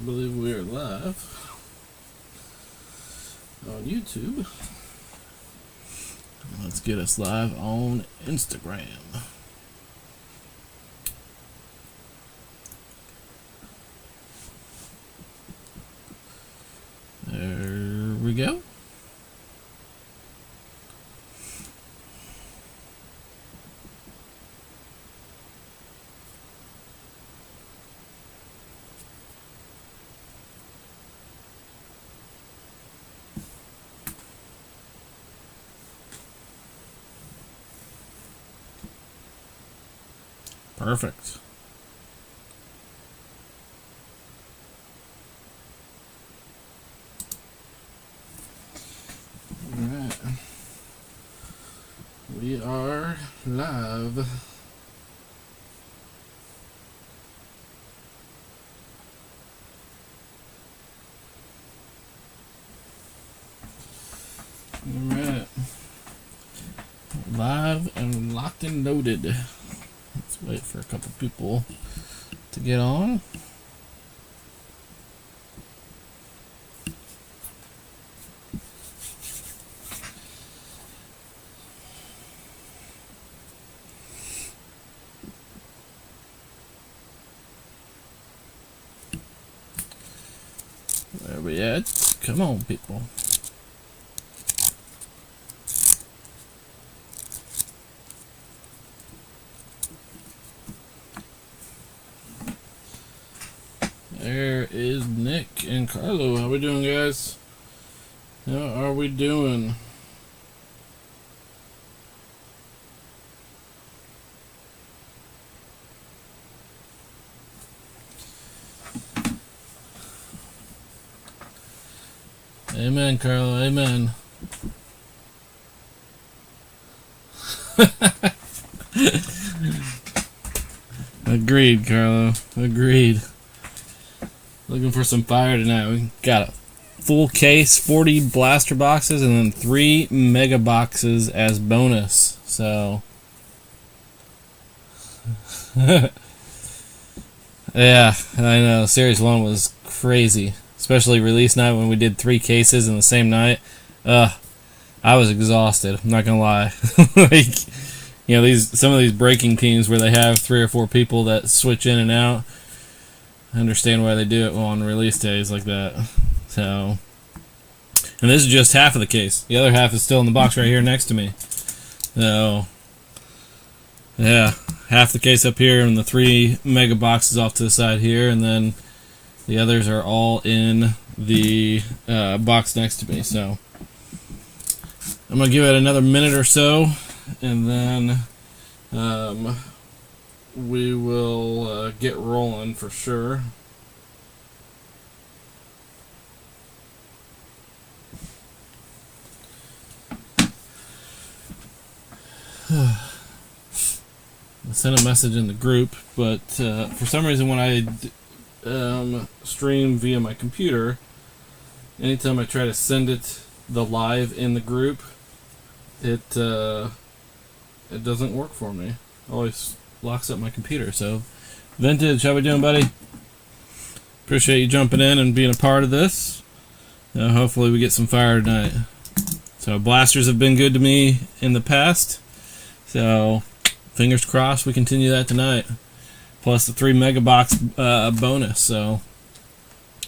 believe we are live on YouTube. Let's get us live on Instagram. There we go. Perfect. All right. We are live. All right. Live and locked and loaded. Let's wait for a couple people to get on. Where we at? Come on, people. There is Nick and Carlo. How we doing, guys? How are we doing? Amen, Carlo. Amen. Agreed, Carlo. Agreed. Looking for some fire tonight. We got a full case, 40 blaster boxes, and then 3 mega boxes as bonus. So, yeah, I know. Series 1 was crazy, especially release night when we did 3 cases in the same night. I was exhausted. I'm not gonna lie. Like, you know, some of these breaking teams where they have 3 or 4 people that switch in and out. I understand why they do it on release days like that. So, and this is just half of the case. The other half is still in the box right here next to me. So, yeah, half the case up here and the 3 mega boxes off to the side here, and then the others are all in the box next to me. So, I'm going to give it another minute or so, and then we will get rolling for sure. I sent a message in the group, but for some reason when I stream via my computer, anytime I try to send it the live in the group, it doesn't work for me. Always locks up my computer. So, Vintage, how we doing, buddy? Appreciate you jumping in and being a part of this. Hopefully we get some fire tonight. So, blasters have been good to me in the past. So, fingers crossed we continue that tonight. Plus the 3 mega box bonus. So,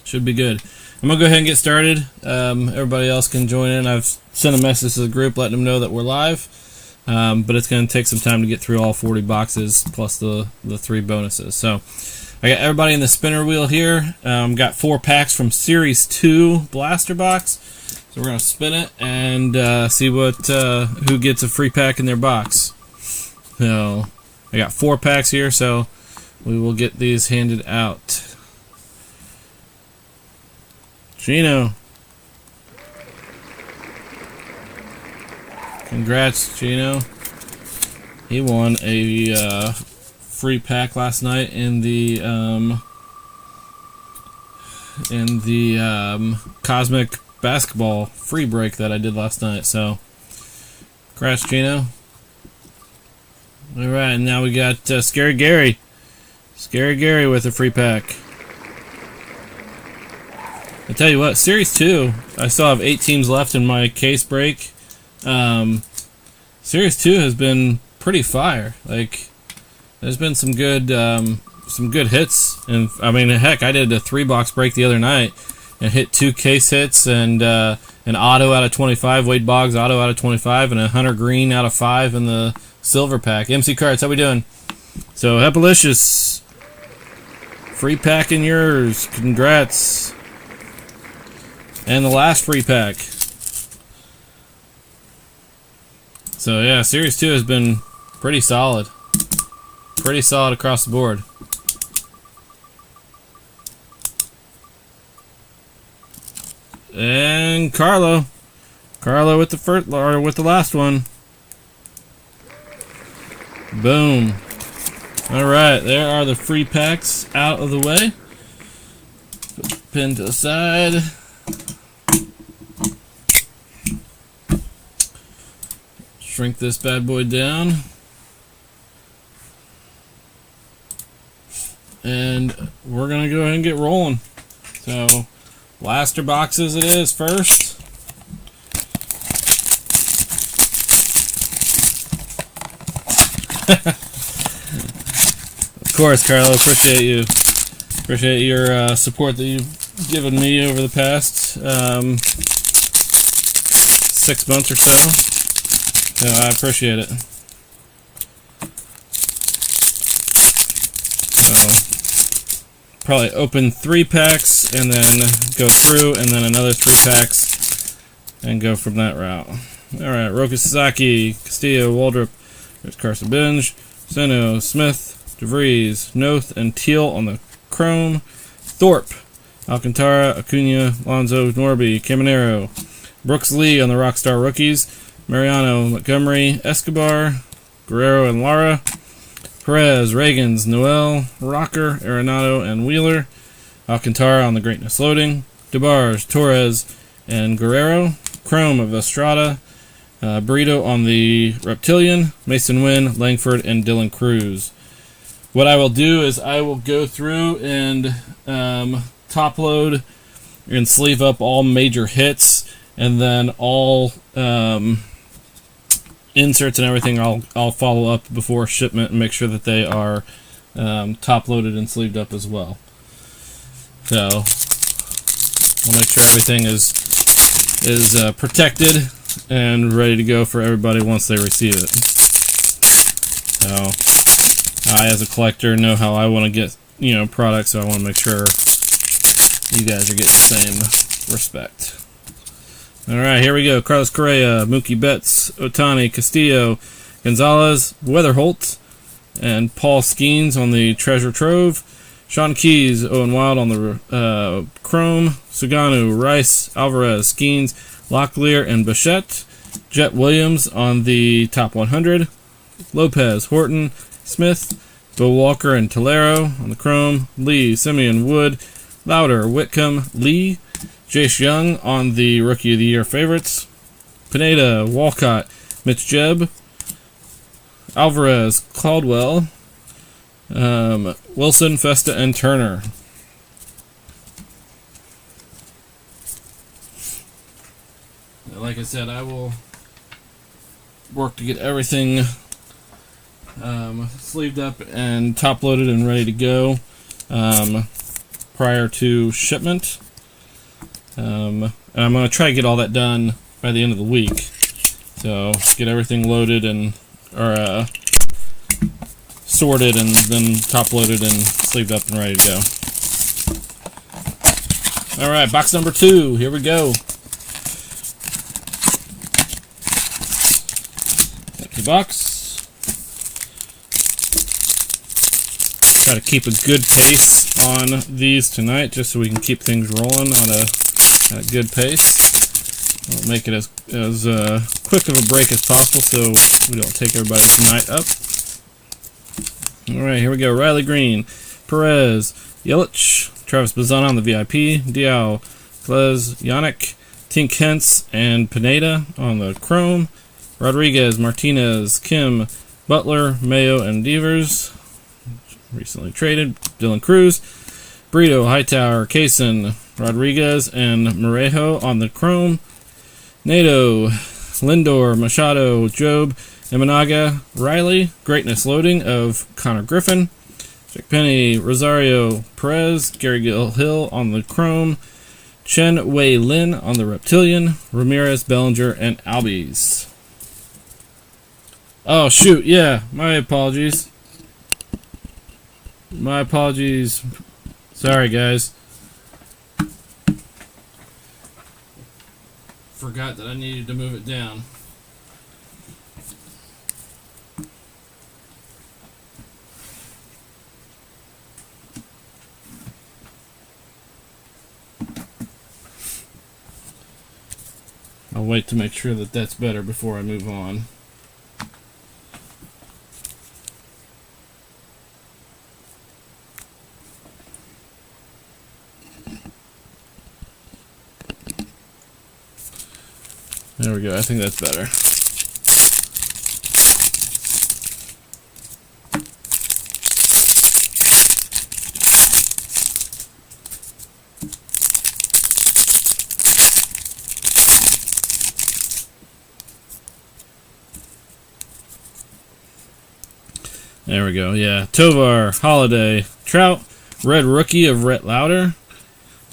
should be good. I'm going to go ahead and get started. Everybody else can join in. I've sent a message to the group letting them know that we're live. But it's going to take some time to get through all 40 boxes plus the 3 bonuses. So I got everybody in the spinner wheel here. Got 4 packs from Series 2 blaster box. So we're going to spin it and see what who gets a free pack in their box. So I got 4 packs here, so we will get these handed out. Gino. Congrats, Gino. He won a free pack last night in the Cosmic Basketball free break that I did last night. So, congrats, Gino. All right, and now we got Scary Gary. Scary Gary with a free pack. I tell you what, Series 2, I still have 8 teams left in my case break. Series 2 has been pretty fire. Like, there's been some good hits. And, I mean, heck, I did a 3-box break the other night and hit 2 case hits and an auto out of 25, Wade Boggs auto out of 25, and a Hunter Green out of 5 in the silver pack. MC Cards, how we doing? So, Hepalicious, free pack in yours. Congrats. And the last free pack. So, yeah, Series 2 has been pretty solid. Pretty solid across the board. And Carlo with the first, or with the last one. Boom. All right, there are the free packs out of the way. Put the pin to the side. Shrink this bad boy down. And we're gonna go ahead and get rolling. So, blaster boxes it is first. Of course, Carlo, appreciate you. Appreciate your support that you've given me over the past 6 months or so. So I appreciate it. So, probably open 3 packs and then go through, and then another 3 packs and go from that route. Alright, Roka Sasaki, Castillo, Waldrop, there's Carson Binge, Seno, Smith, DeVries, Noth, and Teal on the Chrome, Thorpe, Alcantara, Acuna, Lonzo, Norby, Caminero, Brooks Lee on the Rockstar Rookies, Mariano, Montgomery, Escobar, Guerrero and Lara, Perez, Reagans, Noel, Rocker, Arenado, and Wheeler, Alcantara on the Greatness Loading, DeBarge, Torres, and Guerrero, Chrome of Estrada, Burrito on the Reptilian, Mason Wynn, Langford, and Dylan Cruz. What I will do is I will go through and top load and sleeve up all major hits, and then all inserts and everything I'll follow up before shipment and make sure that they are top loaded and sleeved up as well. So I'll make sure everything is protected and ready to go for everybody once they receive it. So I, as a collector, know how I want to get products, so I want to make sure you guys are getting the same respect. Alright, here we go. Carlos Correa, Mookie Betts, Ohtani, Castillo, Gonzalez, Weatherholt, and Paul Skeens on the Treasure Trove. Sean Keys, Owen Wild on the Chrome. Suganu, Rice, Alvarez, Skeens, Locklear, and Bichette. Jet Williams on the Top 100. Lopez, Horton, Smith, Bo Walker, and Tolero on the Chrome. Lee, Simeon, Wood, Louder, Whitcomb, Lee, Jace Young on the Rookie of the Year favorites. Pineda, Walcott, Mitch Jebb, Alvarez, Caldwell, Wilson, Festa, and Turner. Like I said, I will work to get everything sleeved up and top loaded and ready to go prior to shipment. And I'm going to try to get all that done by the end of the week. So get everything loaded and sorted and then top loaded and sleeved up and ready to go. Alright, box number 2. Here we go. Empty box. Try to keep a good pace on these tonight just so we can keep things rolling on a good pace. We'll make it as quick of a break as possible so we don't take everybody's night up. Alright, here we go. Riley Green, Perez, Yelich, Travis Bazan on the VIP, Diao, Glez, Yannick, Tink Hentz, and Pineda on the Chrome, Rodriguez, Martinez, Kim, Butler, Mayo, and Devers, recently traded, Dylan Cruz, Burrito, Hightower, Kaysen, Rodriguez, and Morejo on the chrome. Nato, Lindor, Machado, Job, Imanaga, Riley, Greatness Loading of Connor Griffin. Jack Penny, Rosario, Perez, Gary Hill on the chrome. Chen Wei Lin on the Reptilian. Ramirez, Bellinger, and Albies. Oh, shoot, yeah. My apologies. My apologies. Sorry, guys. Forgot that I needed to move it down. I'll wait to make sure that that's better before I move on. There we go. I think that's better. There we go. Yeah. Tovar, Holiday, Trout, Red Rookie of Rhett Lauder,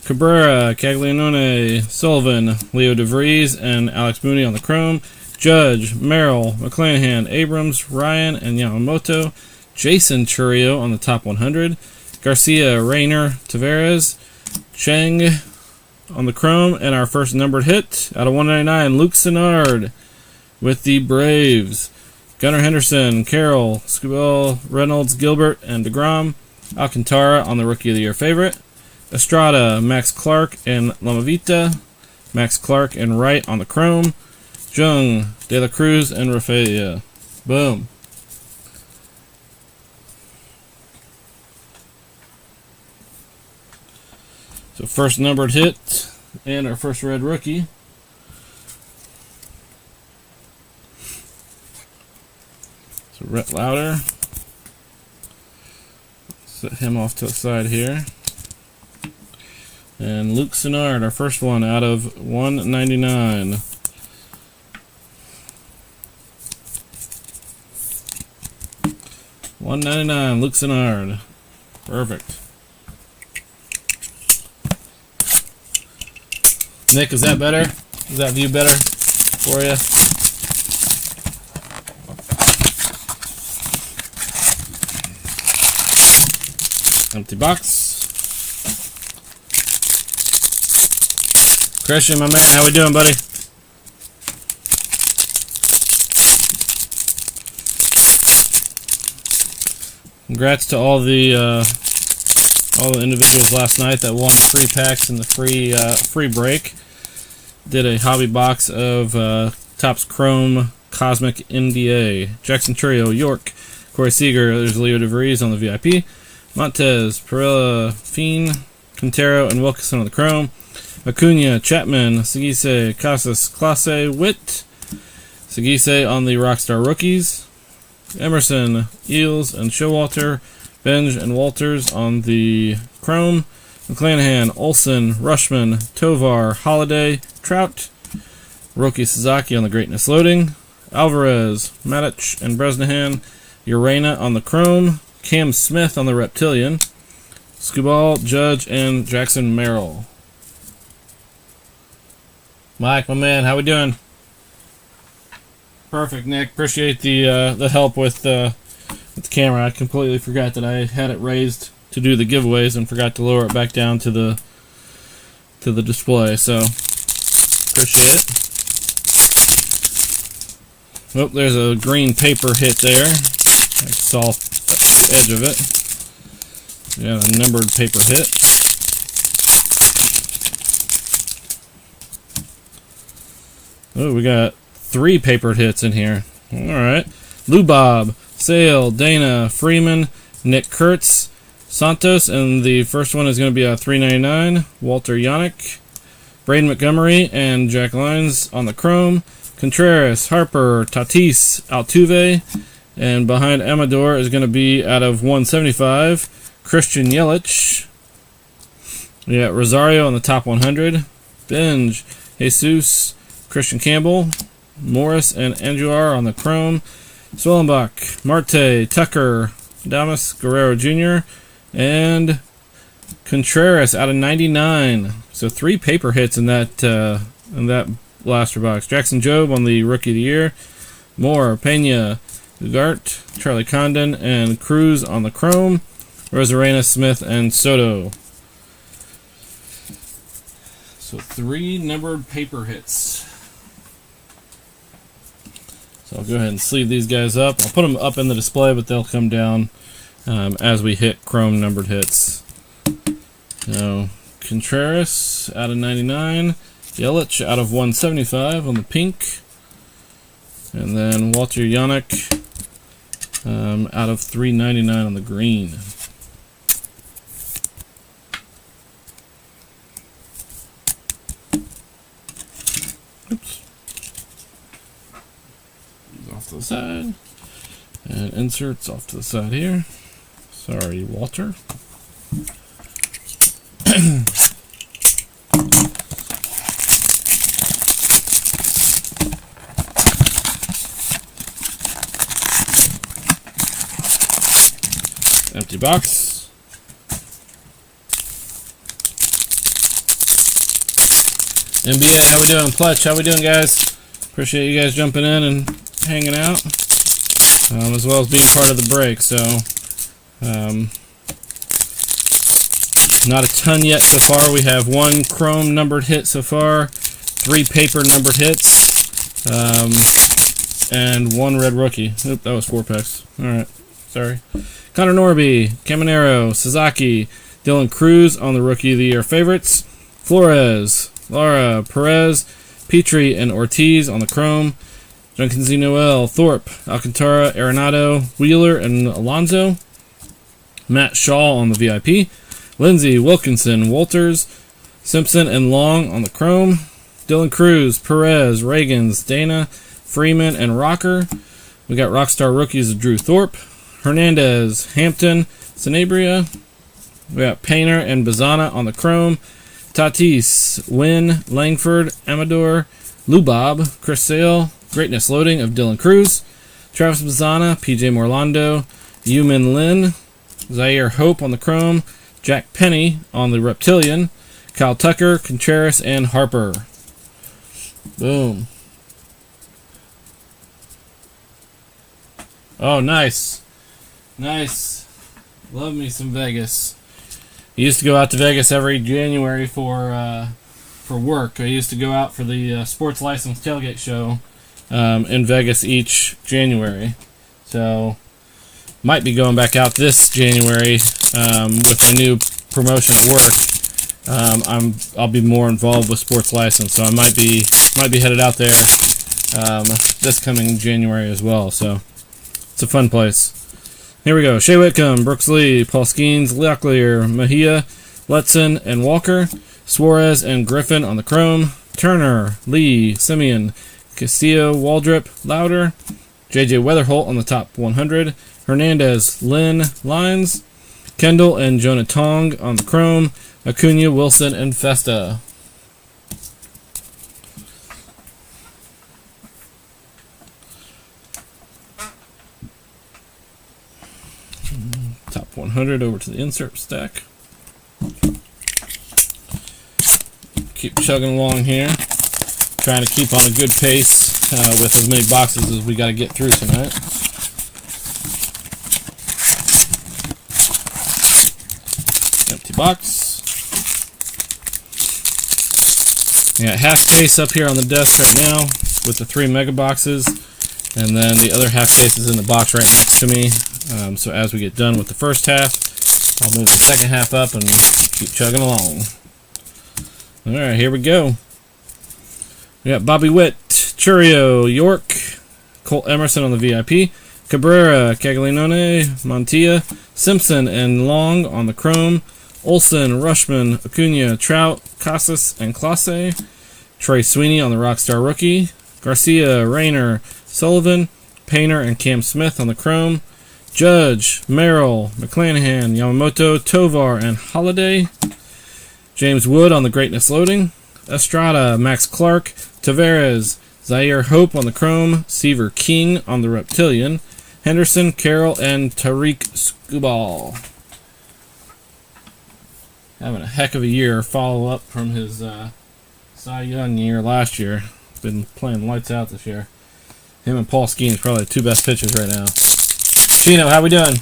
Cabrera, Caglianone, Sullivan, Leo DeVries, and Alex Mooney on the chrome. Judge, Merrill, McClanahan, Abrams, Ryan, and Yamamoto. Jason Churio on the top 100. Garcia, Rayner, Tavares, Cheng on the chrome. And our first numbered hit out of 199, Luke Sennard with the Braves. Gunnar Henderson, Carroll, Scubell, Reynolds, Gilbert, and DeGrom. Alcantara on the Rookie of the Year favorite. Estrada, Max Clark, and Lamavita. Max Clark and Wright on the chrome. Jung, De La Cruz, and Rafaela. Boom. So first numbered hit and our first red rookie. So Rhett Lauder. Set him off to the side here. And Luke Sennard, our first one out of 199. $199, Luke Sennard. Perfect. Nick, is that better? Is that view better for you? Empty box. Christian, my man, how we doing, buddy? Congrats to all the individuals last night that won the free packs and the free break. Did a hobby box of Topps Chrome Cosmic NBA. Jackson Churio, York, Corey Seager. There's Leo DeVries on the VIP. Montez, Perella, Fiend, Quintero, and Wilkinson on the Chrome. Acuna, Chapman, Segise, Casas, Clase, Witt. Segise on the Rockstar Rookies. Emerson, Eels, and Showalter. Benj and Walters on the Chrome. McClanahan, Olsen, Rushman, Tovar, Holiday, Trout. Roki Sasaki on the Greatness Loading. Alvarez, Matic, and Bresnahan. Urena on the Chrome. Cam Smith on the Reptilian. Scuball, Judge, and Jackson Merrill. Mike, my man, how we doing? Perfect, Nick. Appreciate the help with the camera. I completely forgot that I had it raised to do the giveaways and forgot to lower it back down to the display. So appreciate it. Oh, there's a green paper hit there. I saw the edge of it. Yeah, a numbered paper hit. Oh, we got 3 papered hits in here. Alright. Lou Bob, Sale, Dana, Freeman, Nick Kurtz, Santos, and the first one is going to be a $3.99. Walter Yannick, Braden Montgomery, and Jack Lyons on the Chrome. Contreras, Harper, Tatis, Altuve, and behind Amador is going to be out of 175. Christian Yelich. We got Rosario on the top 100. Benj, Jesus, Christian Campbell, Morris, and Angular on the chrome. Swellenbach, Marte, Tucker, Damas, Guerrero Jr., and Contreras out of 99. So 3 paper hits in that blaster box. Jackson Jobe on the Rookie of the Year. Moore, Pena, Ugart, Charlie Condon, and Cruz on the chrome. Rosarena, Smith, and Soto. So 3 numbered paper hits. So I'll go ahead and sleeve these guys up. I'll put them up in the display, but they'll come down as we hit chrome numbered hits. So Contreras out of 99. Yelich out of 175 on the pink. And then Walter Yannick out of 399 on the green. Oops. Off to the side. And inserts off to the side here. Sorry, Walter. Empty box. NBA, how we doing? Pletch, how we doing, guys? Appreciate you guys jumping in and hanging out, as well as being part of the break. So, not a ton yet so far. We have 1 chrome numbered hit so far, 3 paper numbered hits, and 1 red rookie. Oop, that was 4 packs. All right, sorry. Connor Norby, Caminero, Sasaki, Dylan Cruz on the Rookie of the Year favorites, Flores, Lara, Perez, Petrie, and Ortiz on the chrome, Jenkins Noel, Thorpe, Alcantara, Arenado, Wheeler, and Alonso, Matt Shaw on the VIP, Lindsey, Wilkinson, Walters, Simpson, and Long on the chrome, Dylan Cruz, Perez, Reagans, Dana, Freeman, and Rocker. We got Rockstar rookies of Drew Thorpe, Hernandez, Hampton, Sanabria. We got Painter and Bazana on the chrome. Tatis, Wynn, Langford, Amador, Lubob, Chris Sale, Greatness Loading of Dylan Cruz, Travis Bazana, PJ Morlando, Yumin Lin, Zaire Hope on the chrome, Jack Penny on the Reptilian, Kyle Tucker, Contreras, and Harper. Boom. Oh, nice. Nice. Love me some Vegas. I used to go out to Vegas every January for work. I used to go out for the Sports License Tailgate Show in Vegas each January. So, might be going back out this January with my new promotion at work. I'll be more involved with Sports License, so I might be headed out there this coming January as well. So, it's a fun place. Here we go. Shea Whitcomb, Brooks Lee, Paul Skeens, Locklear, Mejia, Letson, and Walker. Suarez and Griffin on the chrome. Turner, Lee, Simeon, Castillo, Waldrop, Louder. J.J. Weatherholt on the top 100. Hernandez, Lynn, Lines. Kendall and Jonah Tong on the chrome. Acuna, Wilson, and Festa. Top 100 over to the insert stack. Keep chugging along here. Trying to keep on a good pace with as many boxes as we got to get through tonight. Empty box. We got half case up here on the desk right now with the 3 mega boxes. And then the other half case is in the box right next to me. So as we get done with the first half, I'll move the second half up and keep chugging along. Alright, here we go. We got Bobby Witt, Churio, York, Colt Emerson on the VIP, Cabrera, Caglianone, Montilla, Simpson, and Long on the chrome, Olsen, Rushman, Acuna, Trout, Casas, and Clase, Trey Sweeney on the Rockstar Rookie, Garcia, Rayner, Sullivan, Painter, and Cam Smith on the chrome, Judge, Merrill, McClanahan, Yamamoto, Tovar, and Holiday, James Wood on the Greatness Loading. Estrada, Max Clark. Tavares, Zaire Hope on the Chrome. Seaver King on the Reptilian. Henderson, Carroll, and Tariq Skubal. Having a heck of a year. Follow up from his Cy Young year last year. Been playing lights out this year. Him and Paul Skeens probably the two best pitchers right now. Chino, how we doing?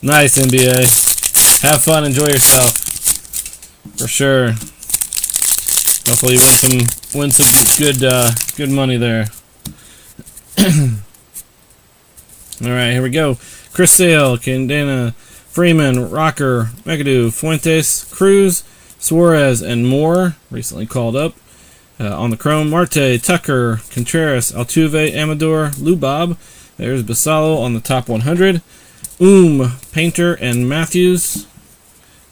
Nice, NBA. Have fun, enjoy yourself. For sure. Hopefully you win some good money there. Alright, here we go. Chris Sale, Candana, Freeman, Rocker, McAdoo, Fuentes, Cruz, Suarez, and more. Recently called up. On the Chrome, Marte, Tucker, Contreras, Altuve, Amador, Lubob. There's Basalo on the top 100. Painter, and Matthews.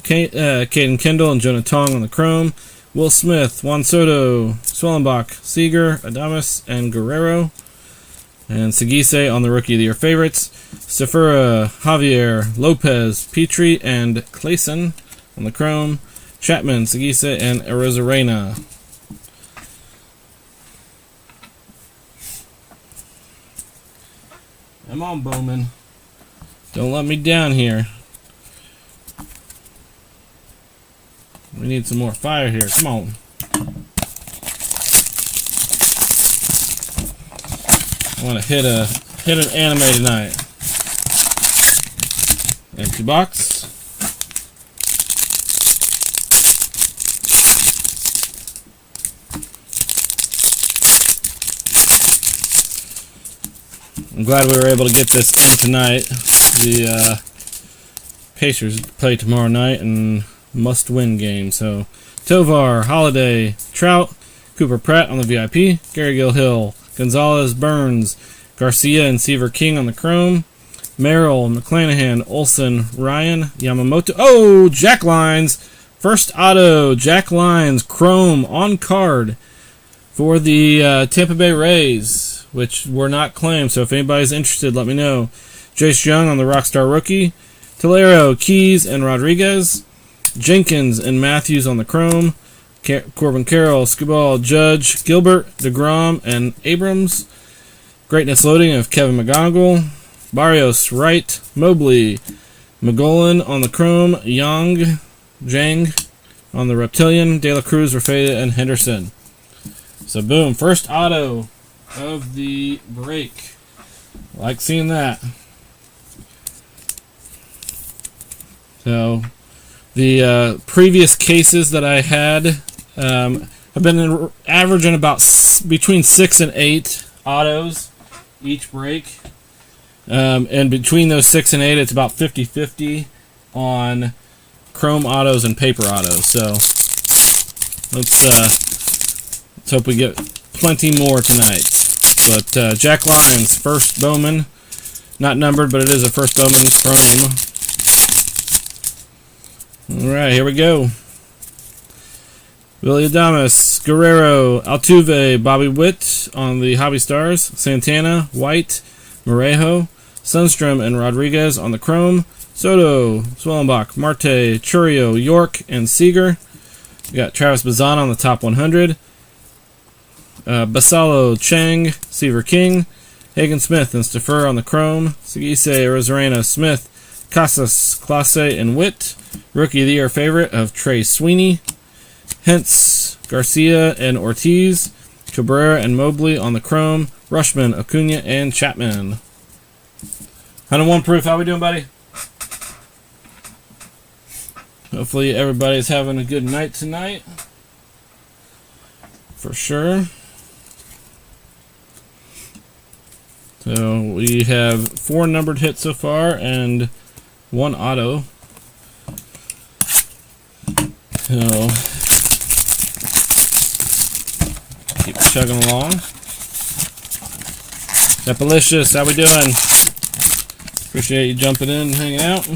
Caden Kendall and Jonah Tong on the Chrome. Will Smith, Juan Soto, Swellenbach, Seager, Adames, and Guerrero. And Segise on the Rookie of the Year favorites. Sefura, Javier, Lopez, Petrie, and Clayson on the Chrome. Chapman, Segise, and Arozarena. Come on, Bowman. Don't let me down here. We need some more fire here. Come on. I want to hit an anime tonight. Empty box. I'm glad we were able to get this in tonight. The Pacers play tomorrow night and must-win game. So, Tovar, Holiday, Trout, Cooper Pratt on the VIP, Gary Gill-Hill, Gonzalez, Burns, Garcia, and Seaver King on the Chrome, Merrill, McClanahan, Olsen, Ryan, Yamamoto. Oh, Jack Lines. First auto, Jack Lines, Chrome on card for the Tampa Bay Rays, which were not claimed. So if anybody's interested, let me know. Jace Young on the Rockstar Rookie, Tolero, Keys, and Rodriguez, Jenkins and Matthews on the Chrome, Corbin Carroll, Skubal, Judge, Gilbert, DeGrom, and Abrams. Greatness Loading of Kevin McGonigal, Barrios, Wright, Mobley, McGolan on the Chrome, Young, Jang on the Reptilian, De La Cruz, Rafeda, and Henderson. So boom, first auto of the break. Like seeing that. So the previous cases that I had have been averaging about between 6 and 8 autos each break. And between those 6 and 8, it's about 50-50 on chrome autos and paper autos. So let's hope we get plenty more tonight. But Jack Lines, first Bowman, not numbered, but it is a first Bowman chrome. All right, here we go. Willie Adames, Guerrero, Altuve, Bobby Witt on the Hobby Stars, Santana, White, Morejo, Sundstrom, and Rodriguez on the Chrome, Soto, Swellenbach, Marte, Churio, York, and Seager. We got Travis Bazan on the top 100, Basalo, Chang, Seaver King, Hagen Smith, and Staffer on the Chrome, Segise, Rosarena, Smith, Casas, Clase, and Witt. Rookie of the Year favorite of Trey Sweeney, Hentz, Garcia, and Ortiz, Cabrera and Mobley on the Chrome, Rushman, Acuna, and Chapman. 101 proof. How we doing, buddy? Hopefully everybody's having a good night tonight. For sure. So we have 4 numbered hits so far and 1 auto. So keep chugging along. Nepalicious, how we doing? Appreciate you jumping in and hanging out,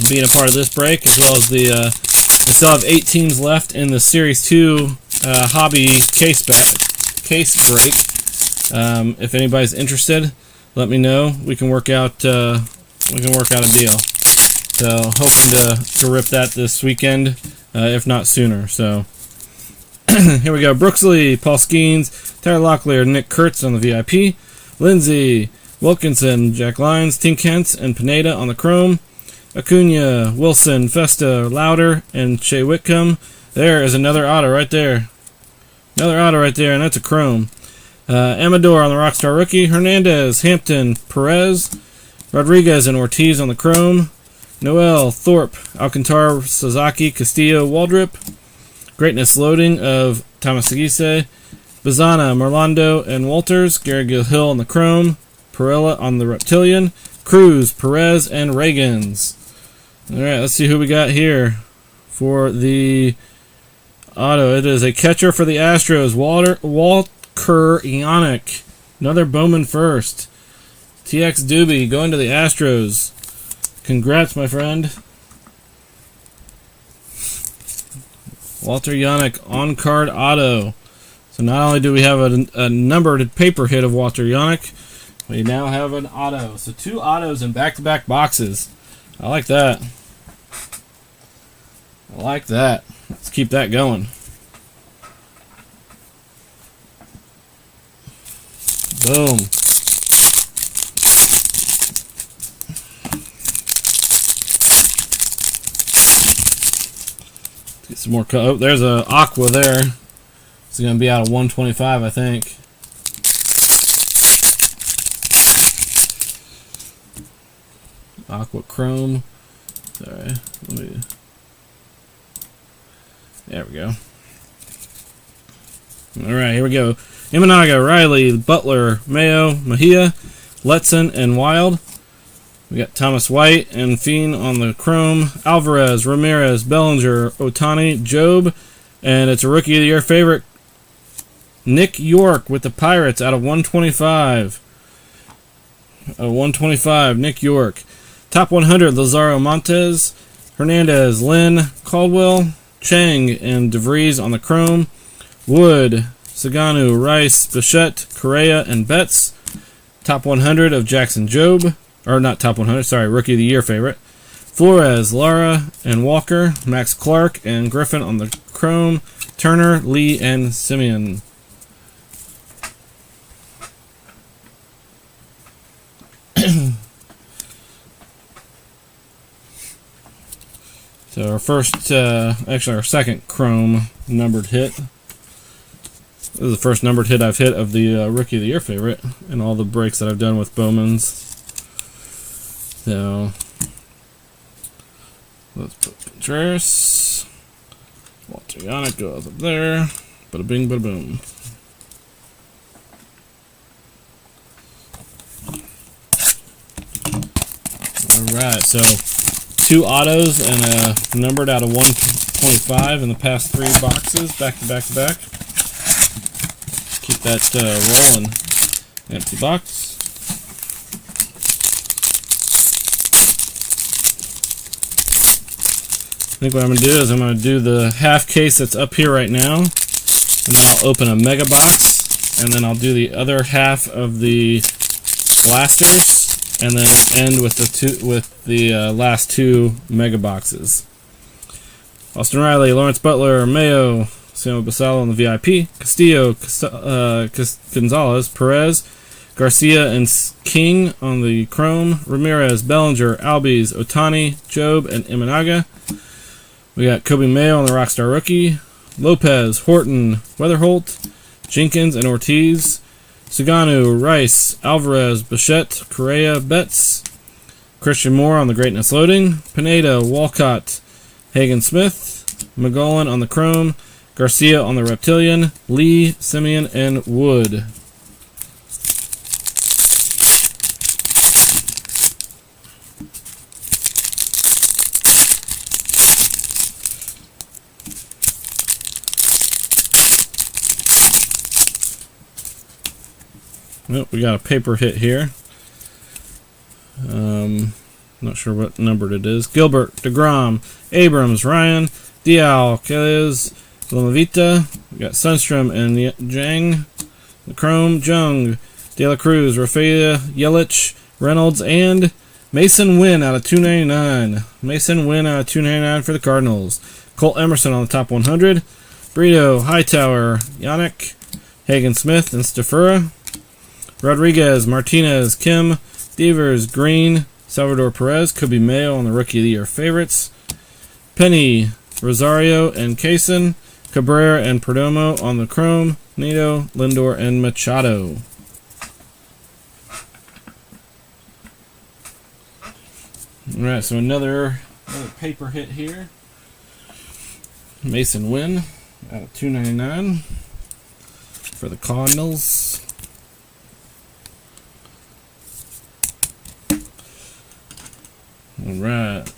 being a part of this break, as well as the. I still have 8 teams left in the Series 2 hobby case break. If anybody's interested, let me know. We can work out a deal. So hoping to rip that this weekend, if not sooner. So here we go. Brooksley, Paul Skeens, Tyler Locklear, Nick Kurtz on the VIP, Lindsay, Wilkinson, Jack Lyons, Tink Hentz, and Pineda on the Chrome, Acuna, Wilson, Festa, Louder, and Shea Whitcomb. There is another auto right there. Another auto right there, and that's a Chrome. Amador on the Rockstar Rookie, Hernandez, Hampton, Perez, Rodriguez, and Ortiz on the Chrome, Noel, Thorpe, Alcantara, Sasaki, Castillo, Waldrip, Greatness Loading of Thomas Segise, Bazana, Merlando, and Walters, Gary Hill on the Chrome, Perella on the Reptilian, Cruz, Perez, and Reagans. Alright, let's see who we got here for the auto. It is a catcher for the Astros, Walker Ionic. Another Bowman first. TX Doobie going to the Astros. Congrats, my friend. Walter Ionic on-card auto. So not only do we have a numbered paper hit of Walter Ionic, we now have an auto. So 2 autos in back-to-back boxes. I like that. I like that. Let's keep that going. Boom. Get some more. Oh, there's a Aqua there. It's going to be out of 125, I think. Aqua Chrome. Sorry. There we go. Alright, here we go. Imanaga, Riley, Butler, Mayo, Mejia, Letson, and Wild. We got Thomas White and Fiend on the Chrome, Alvarez, Ramirez, Bellinger, Otani, Job, and it's a Rookie of the Year favorite, Nick York with the Pirates out of 125. 125, Nick York. Top 100, Lazaro Montes, Hernandez, Lynn, Caldwell, Chang, and DeVries on the Chrome, Wood, Saganu, Rice, Bichette, Correa, and Betts. Top 100 of Jackson Job. Or not top 100, sorry, Rookie of the Year favorite. Flores, Lara, and Walker, Max Clark, and Griffin on the Chrome, Turner, Lee, and Simeon. So our first, actually our second Chrome numbered hit. This is the first numbered hit I've hit of the Rookie of the Year favorite in all the breaks that I've done with Bowman's. So let's put Contreras. Walter Ionic goes up there. Bada bing, bada boom. Alright, so 2 autos and a numbered out of 125 in the past 3 boxes, back to back to back. Keep that rolling. Empty box. I think what I'm going to do is I'm going to do the half case that's up here right now, and then I'll open a mega box, and then I'll do the other half of the blasters, and then end with the last 2 mega boxes. Austin Riley, Lawrence Butler, Mayo, Samuel Basalo on the VIP, Castillo, Gonzalez, Perez, Garcia, and King on the Chrome, Ramirez, Bellinger, Albies, Otani, Job, and Imanaga. We got Kobe Mayo on the Rockstar Rookie, Lopez, Horton, Weatherholt, Jenkins, and Ortiz, Saganu, Rice, Alvarez, Bichette, Correa, Betts, Christian Moore on the Greatness Loading, Pineda, Walcott, Hagen Smith, McGowan on the Chrome, Garcia on the Reptilian, Lee, Simeon, and Wood. Nope, we got a paper hit here. Not sure what numbered it is. Gilbert, DeGrom, Abrams, Ryan, Dial, Kelez, Lamavita. We got Sunstrom and Jang, the Chrome, Jung, De La Cruz, Rafaela, Yelich, Reynolds, and Mason Wynn out of 299. Mason Wynn out of 299 for the Cardinals. Colt Emerson on the top 100. Brito, Hightower, Yannick, Hagen Smith, and Stafura. Rodriguez, Martinez, Kim, Devers, Green, Salvador Perez, could be Mayo on the Rookie of the Year favorites. Penny, Rosario, and Kaysen. Cabrera and Perdomo on the Chrome. Nito, Lindor, and Machado. Alright, so another paper hit here. Mason Wynn out of 299 for the Cardinals. Alright.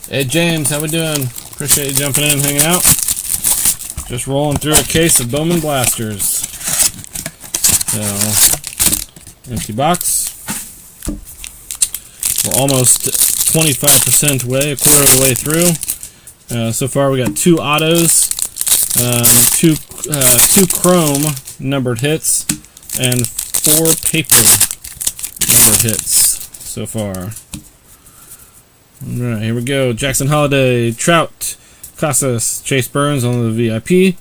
Hey James, how we doing? Appreciate you jumping in and hanging out. Just rolling through a case of Bowman Blasters. So, empty box. We're almost 25% way, a quarter of the way through. So far we got 2 autos, two chrome numbered hits, and 4 paper numbered hits so far. Alright, here we go. Jackson Holiday, Trout, Casas, Chase Burns on the VIP,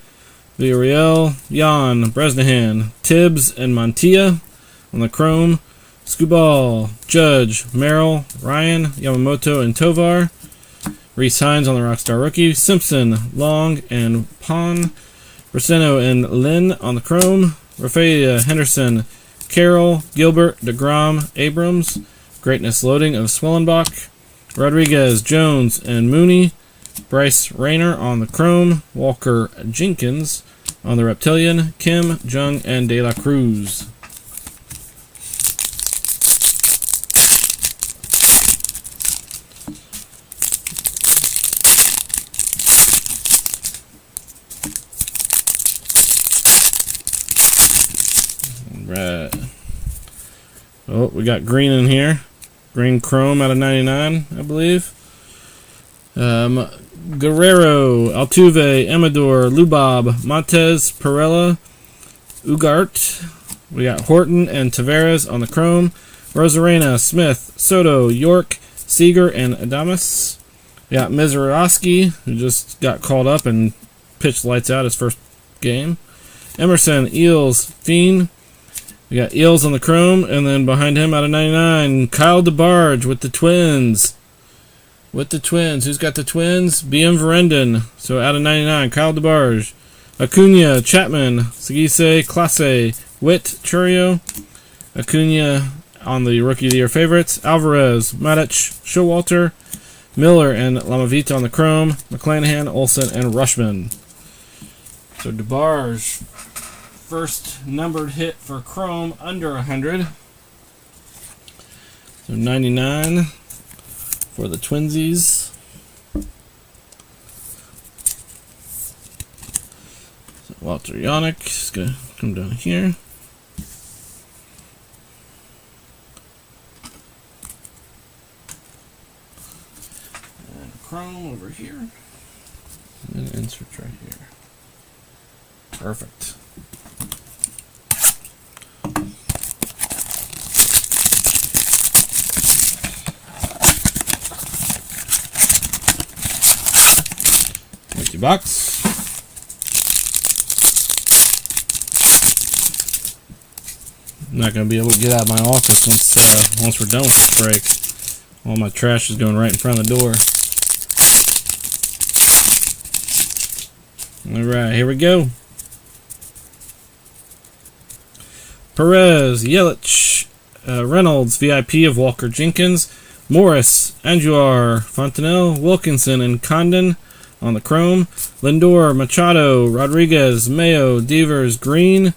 Villarreal, Jan, Bresnahan, Tibbs, and Montilla on the Chrome, Skubal, Judge, Merrill, Ryan, Yamamoto, and Tovar, Reese Hines on the Rockstar Rookie, Simpson, Long, and Pon, Roseno and Lynn on the Chrome, Rafaela, Henderson, Carroll, Gilbert, DeGrom, Abrams, Greatness Loading of Swellenbach, Rodriguez, Jones, and Mooney, Bryce Rayner on the Chrome, Walker Jenkins on the Reptilian, Kim, Jung, and De La Cruz. Right. Oh, we got green in here. Green Chrome out of 99, I believe. Guerrero, Altuve, Amador, Lubob, Montez, Perella, Ugart. We got Horton and Taveras on the Chrome. Rosarena, Smith, Soto, York, Seager, and Adames. We got Mizorowski, who just got called up and pitched lights out his first game. Emerson, Eels, Fiend. We got Eels on the Chrome, and then behind him out of 99, Kyle DeBarge with the Twins. With the Twins. Who's got the Twins? BM Verenden. So out of 99, Kyle DeBarge. Acuna, Chapman, Sagise, Clase, Witt, Churio. Acuna on the Rookie of the Year favorites. Alvarez, Matic, Showalter, Miller, and Lamavita on the Chrome. McClanahan, Olsen, and Rushman. So DeBarge, first numbered hit for Chrome under 100. So 99 for the Twinsies. So Walter Yannick is going to come down here. And Chrome over here. And then insert right here. Perfect. Empty box. I'm not going to be able to get out of my office once we're done with this break. All my trash is going right in front of the door. Alright, here we go. Perez, Yelich, Reynolds, VIP of Walker Jenkins, Morris, Andujar, Fontenelle, Wilkinson, and Condon on the Chrome, Lindor, Machado, Rodriguez, Mayo, Devers, Green.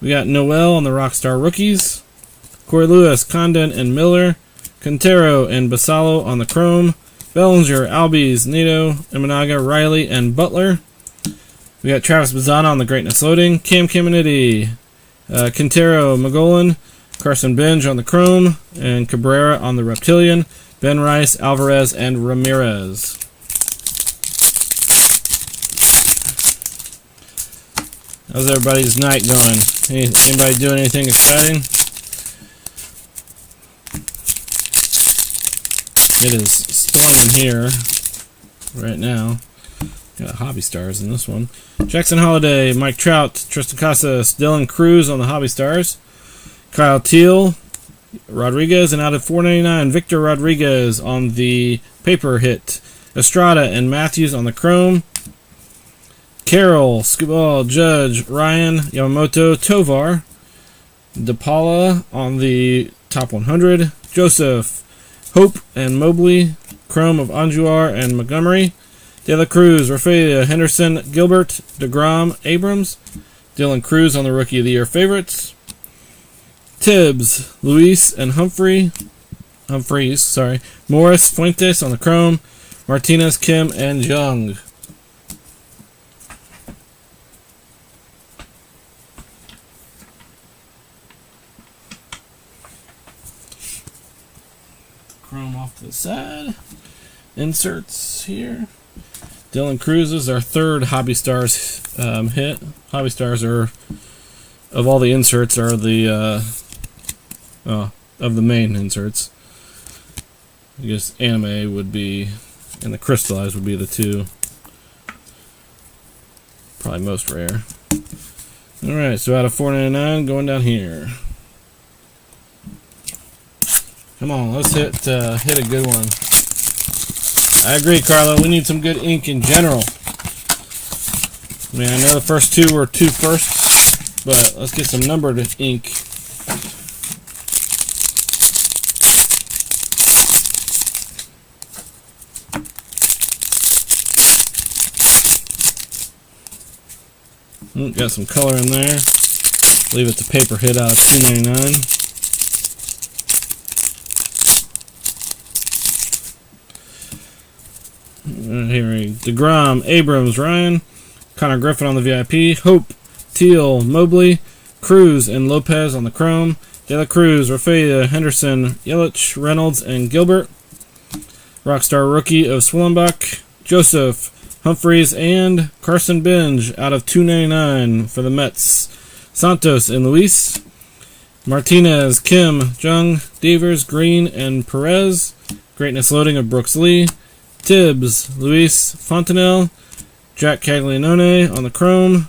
We got Noel on the Rockstar Rookies, Corey Lewis, Condon, and Miller, Quintero and Basallo on the Chrome, Bellinger, Albies, Nito, Imanaga, Riley, and Butler. We got Travis Bazzana on the Greatness Loading, Cam Caminiti, Quintero, Magolan, Carson Benj on the Chrome, and Cabrera on the Reptilian, Ben Rice, Alvarez, and Ramirez. How's everybody's night going? Anybody doing anything exciting? It is storming here right now. Got Hobby Stars in this one. Jackson Holiday, Mike Trout, Tristan Casas, Dylan Cruz on the Hobby Stars. Kyle Teal, Rodriguez, and out of $4.99, Victor Rodriguez on the paper hit. Estrada and Matthews on the chrome. Carroll, Scuball, Judge, Ryan, Yamamoto, Tovar. DePaula on the top 100. Joseph, Hope, and Mobley. Chrome of Anjuar and Montgomery. De La Cruz, Rafaela, Henderson, Gilbert, DeGrom, Abrams. Dylan Cruz on the Rookie of the Year favorites. Tibbs, Luis, and Humphreys. Morris, Fuentes on the chrome. Martinez, Kim, and Young. Chrome off to the side. Inserts here. Dylan Cruz is our third Hobby Stars hit. Hobby Stars are, of all the inserts, are the of the main inserts. I guess anime would be, and the crystallized would be the two. Probably most rare. Alright, so out of $4.99, going down here. Come on, let's hit a good one. I agree, Carlo. We need some good ink in general. I mean, I know the first two were two firsts, but let's get some numbered ink. Got some color in there. I believe it's a paper hit out of $2.99. Here, DeGrom, Abrams, Ryan, Connor Griffin on the VIP, Hope, Teal, Mobley, Cruz, and Lopez on the chrome. De La Cruz, Rafaela, Henderson, Yelich, Reynolds, and Gilbert. Rockstar Rookie of Swillenbach, Joseph, Humphreys, and Carson Binge out of $2.99 for the Mets. Santos and Luis. Martinez, Kim, Jung, Devers, Green, and Perez. Greatness Loading of Brooks Lee. Tibbs, Luis Fontanelle, Jack Caglianone on the chrome.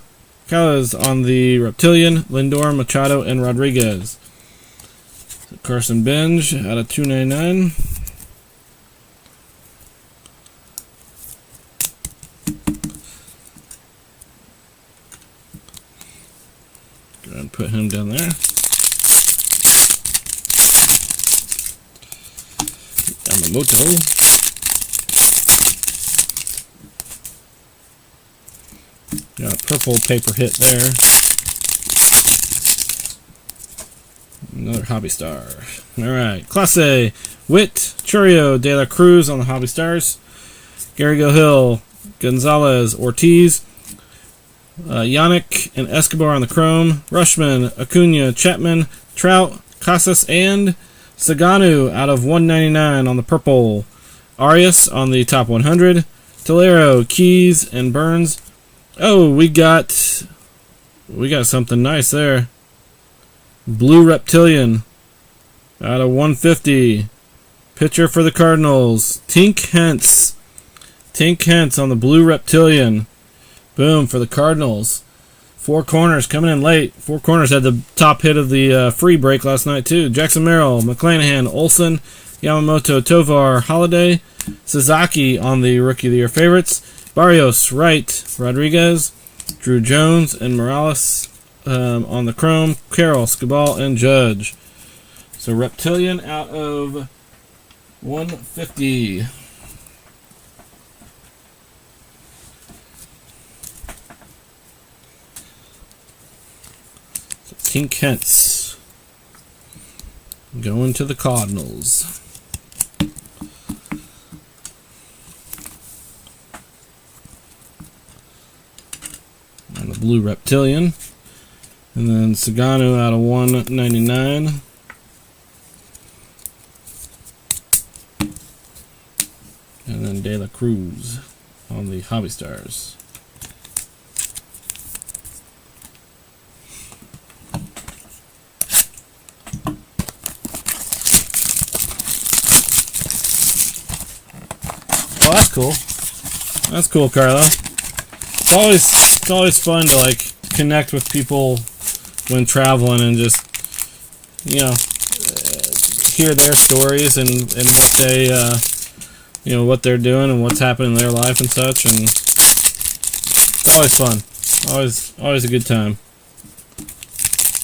Callas on the Reptilian, Lindor, Machado, and Rodriguez. Carson Binge out of $2.99. Go ahead and put him down there. Yamamoto. Got a purple paper hit there. Another Hobby Star. Alright. Class A. Witt, Churio, De La Cruz on the Hobby Stars. Gary Hill, Gonzalez, Ortiz. Yannick and Escobar on the chrome. Rushman, Acuna, Chapman, Trout, Casas, and Saganu out of $1.99 on the purple. Arias on the top 100. Tolero, Keys, and Burns. Oh, we got something nice there. Blue Reptilian out of 150. Pitcher for the Cardinals. Tink Hence. Tink Hence on the Blue Reptilian. Boom for the Cardinals. Four Corners coming in late. Four Corners had the top hit of the free break last night too. Jackson Merrill, McClanahan, Olsen, Yamamoto, Tovar, Holiday, Sasaki on the Rookie of the Year favorites. Barrios, Wright, Rodriguez, Drew Jones, and Morales on the chrome. Carroll, Scuball, and Judge. So Reptilian out of 150. So Tink Hence going to the Cardinals. And the Blue Reptilian. And then Saganu out of $1.99. And then De La Cruz on the Hobby Stars. Oh, that's cool. That's cool, Carlo. It's always fun to like connect with people when traveling and just, you know, hear their stories and what they you know, what they're doing and what's happening in their life and such, and it's always fun. Always a good time.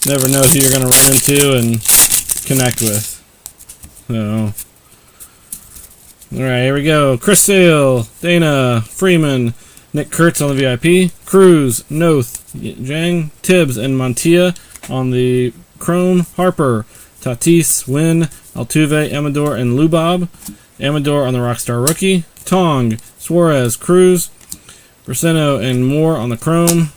Never know who you're gonna run into and connect with. So, alright, here we go. Chris Sale, Dana, Freeman, Nick Kurtz on the VIP, Cruz, Noth, Jang, Tibbs, and Montilla on the Chrome, Harper, Tatis, Wynn, Altuve, Amador, and Lubob. Amador on the Rockstar Rookie, Tong, Suarez, Cruz, Braceno, and Moore on the Chrome.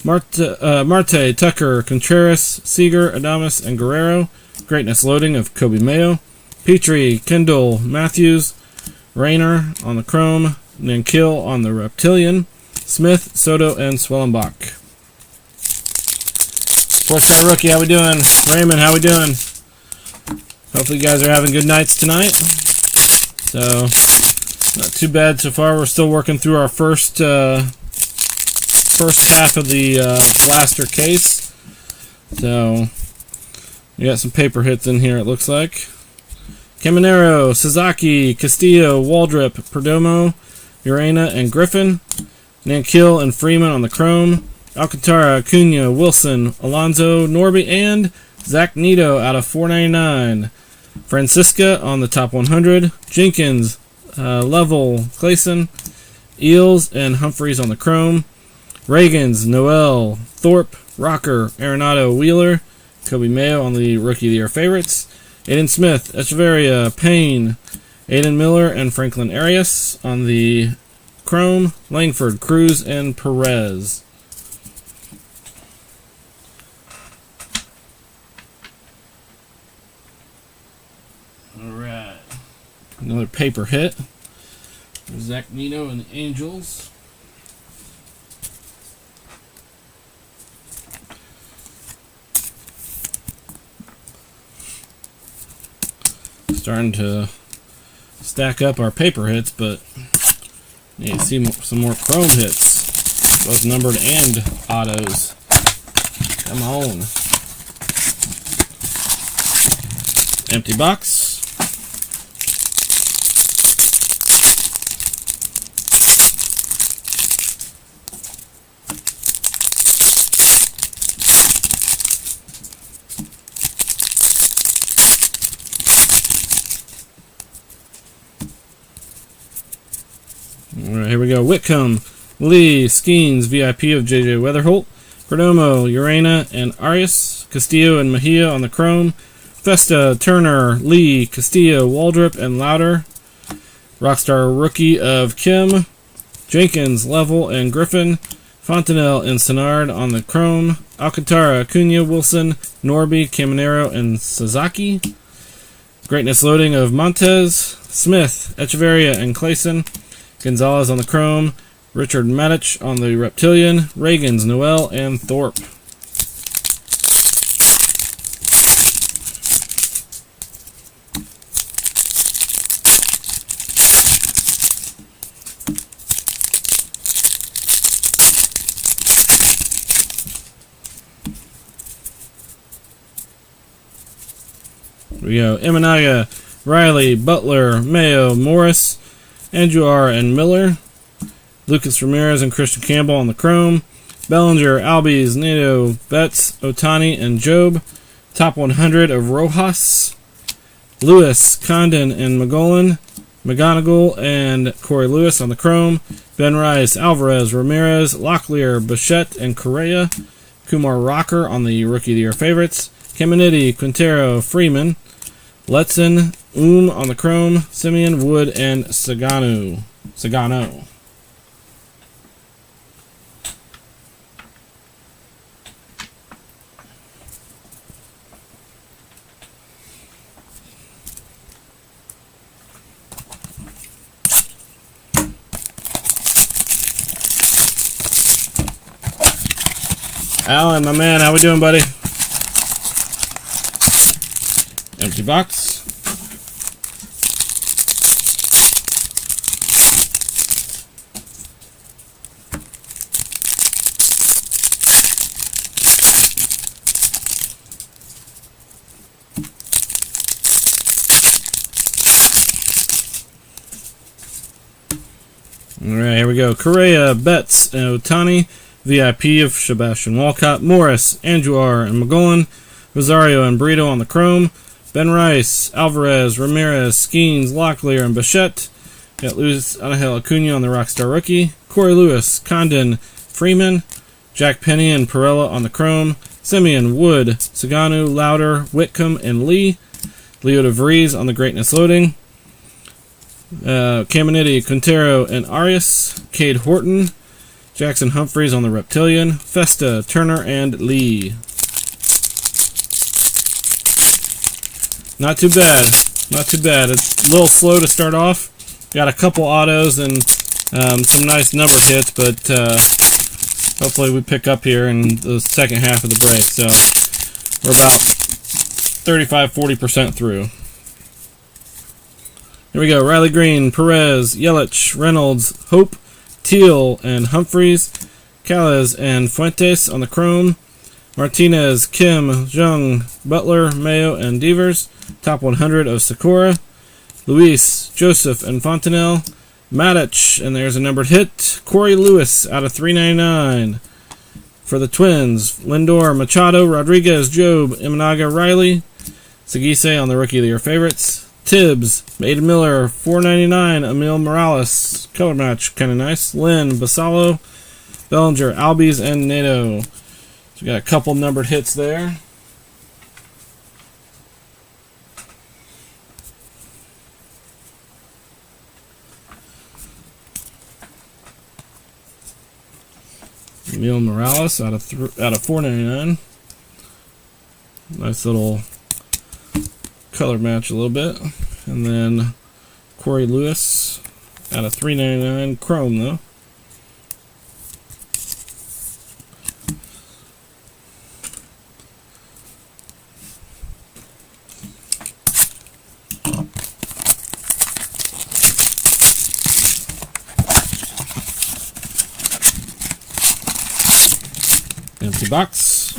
Marte, Tucker, Contreras, Seager, Adames, and Guerrero. Greatness Loading of Kobe Mayo. Petrie, Kendall, Matthews, Rayner on the Chrome. Nankill on the Reptilian. Smith, Soto, and Swellenbach. 4-star rookie, how we doing? Raymond, how we doing? Hopefully you guys are having good nights tonight. So, not too bad so far. We're still working through our first half of the blaster case. So, we got some paper hits in here, it looks like. Caminero, Sasaki, Castillo, Waldrop, Perdomo, Urena, and Griffin. Nankill and Freeman on the Chrome. Alcantara, Acuna, Wilson, Alonso, Norby, and Zach Nito out of 499. Francisca on the top 100. Jenkins, Level, Clayson, Eels, and Humphreys on the Chrome. Reagans, Noel, Thorpe, Rocker, Arenado, Wheeler, Kobe Mayo on the Rookie of the Year favorites. Aiden Smith, Echeverria, Payne, Aiden Miller, and Franklin Arias on the Chrome. Langford, Cruz, and Perez. Alright. Another paper hit. Zach Nito and the Angels. Starting to stack up our paper hits, but need to see some more chrome hits, both numbered and autos. Come on. Empty box. Alright, here we go. Whitcomb, Lee, Skeens, VIP of JJ Weatherholt, Perdomo, Urena, and Arias, Castillo and Mejia on the Chrome, Festa, Turner, Lee, Castillo, Waldrop, and Louder, Rockstar Rookie of Kim, Jenkins, Level, and Griffin, Fontenelle and Senard on the Chrome, Alcantara, Acuna, Wilson, Norby, Caminero, and Sasaki, Greatness Loading of Montez, Smith, Echeverria, and Clayson, Gonzalez on the Chrome, Richard Matich on the Reptilian, Reagans, Noel, and Thorpe. Here we go. Imanaga, Riley, Butler, Mayo, Morris, Andujar and Miller, Lucas Ramirez and Christian Campbell on the Chrome, Bellinger, Albies, Nato, Betts, Otani, and Job, top 100 of Rojas, Lewis, Condon, and McGonigal, and Corey Lewis on the Chrome, Ben Rice, Alvarez, Ramirez, Locklear, Bichette, and Correa, Kumar Rocker on the Rookie of the Year favorites, Caminiti, Quintero, Freeman, Letson, on the Chrome, Simeon, Wood, and Sagano. Alan, my man, how we doing, buddy? Empty box. Alright, here we go. Correa, Betts, and Otani. VIP of Sebastian Walcott. Morris, Andujar, and McGowan. Rosario and Brito on the chrome. Ben Rice, Alvarez, Ramirez, Skeens, Locklear, and Bichette. Got Luis Angel Acuna on the Rockstar Rookie. Corey Lewis, Condon, Freeman. Jack Penny and Perella on the chrome. Simeon, Wood, Saganu, Lauder, Whitcomb, and Lee. Leo DeVries on the Greatness Loading. Caminiti, Quintero, and Arias. Cade Horton. Jackson Humphreys on the Reptilian. Festa, Turner, and Lee. Not too bad. Not too bad. It's a little slow to start off. Got a couple autos and some nice numbered hits, but hopefully we pick up here in the second half of the break. So we're about 35-40% through. Here we go. Riley Green, Perez, Yelich, Reynolds, Hope, Teal, and Humphreys. Calles and Fuentes on the chrome. Martinez, Kim, Jung, Butler, Mayo, and Devers. Top 100 of Sakura. Luis, Joseph, and Fontenelle. Matic, and there's a numbered hit. Corey Lewis out of 399. For the Twins, Lindor, Machado, Rodriguez, Job, Imanaga, Riley. Sagise on the Rookie of the Year favorites. Tibbs, Aiden Miller, 499. Emil Morales, color match, kind of nice. Lynn, Basalo, Bellinger, Albies, and Nato. So we got a couple numbered hits there. Emil Morales out of 499. Nice little color match a little bit. And then Corey Lewis out of 399. Chrome though. Empty box.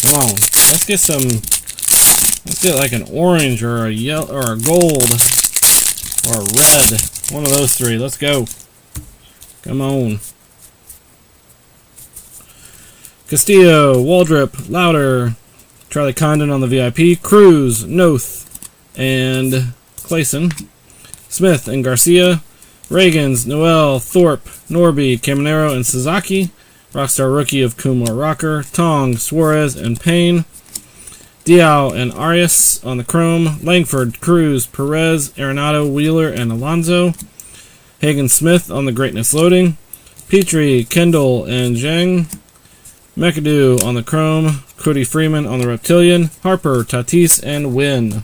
Come on, let's get like an orange or a yellow or a gold or a red. One of those three. Let's go. Come on. Castillo, Waldrop, Lauder, Charlie Condon on the VIP, Cruz, Noth, and Clayson. Smith and Garcia, Reagans, Noel, Thorpe, Norby, Caminero, and Sasaki. Rockstar Rookie of Kumar Rocker, Tong, Suarez, and Payne. Diao and Arias on the chrome. Langford, Cruz, Perez, Arenado, Wheeler, and Alonso. Hagen Smith on the Greatness Loading. Petrie, Kendall, and Zhang. McAdoo on the chrome. Cody Freeman on the Reptilian. Harper, Tatis, and Wynn.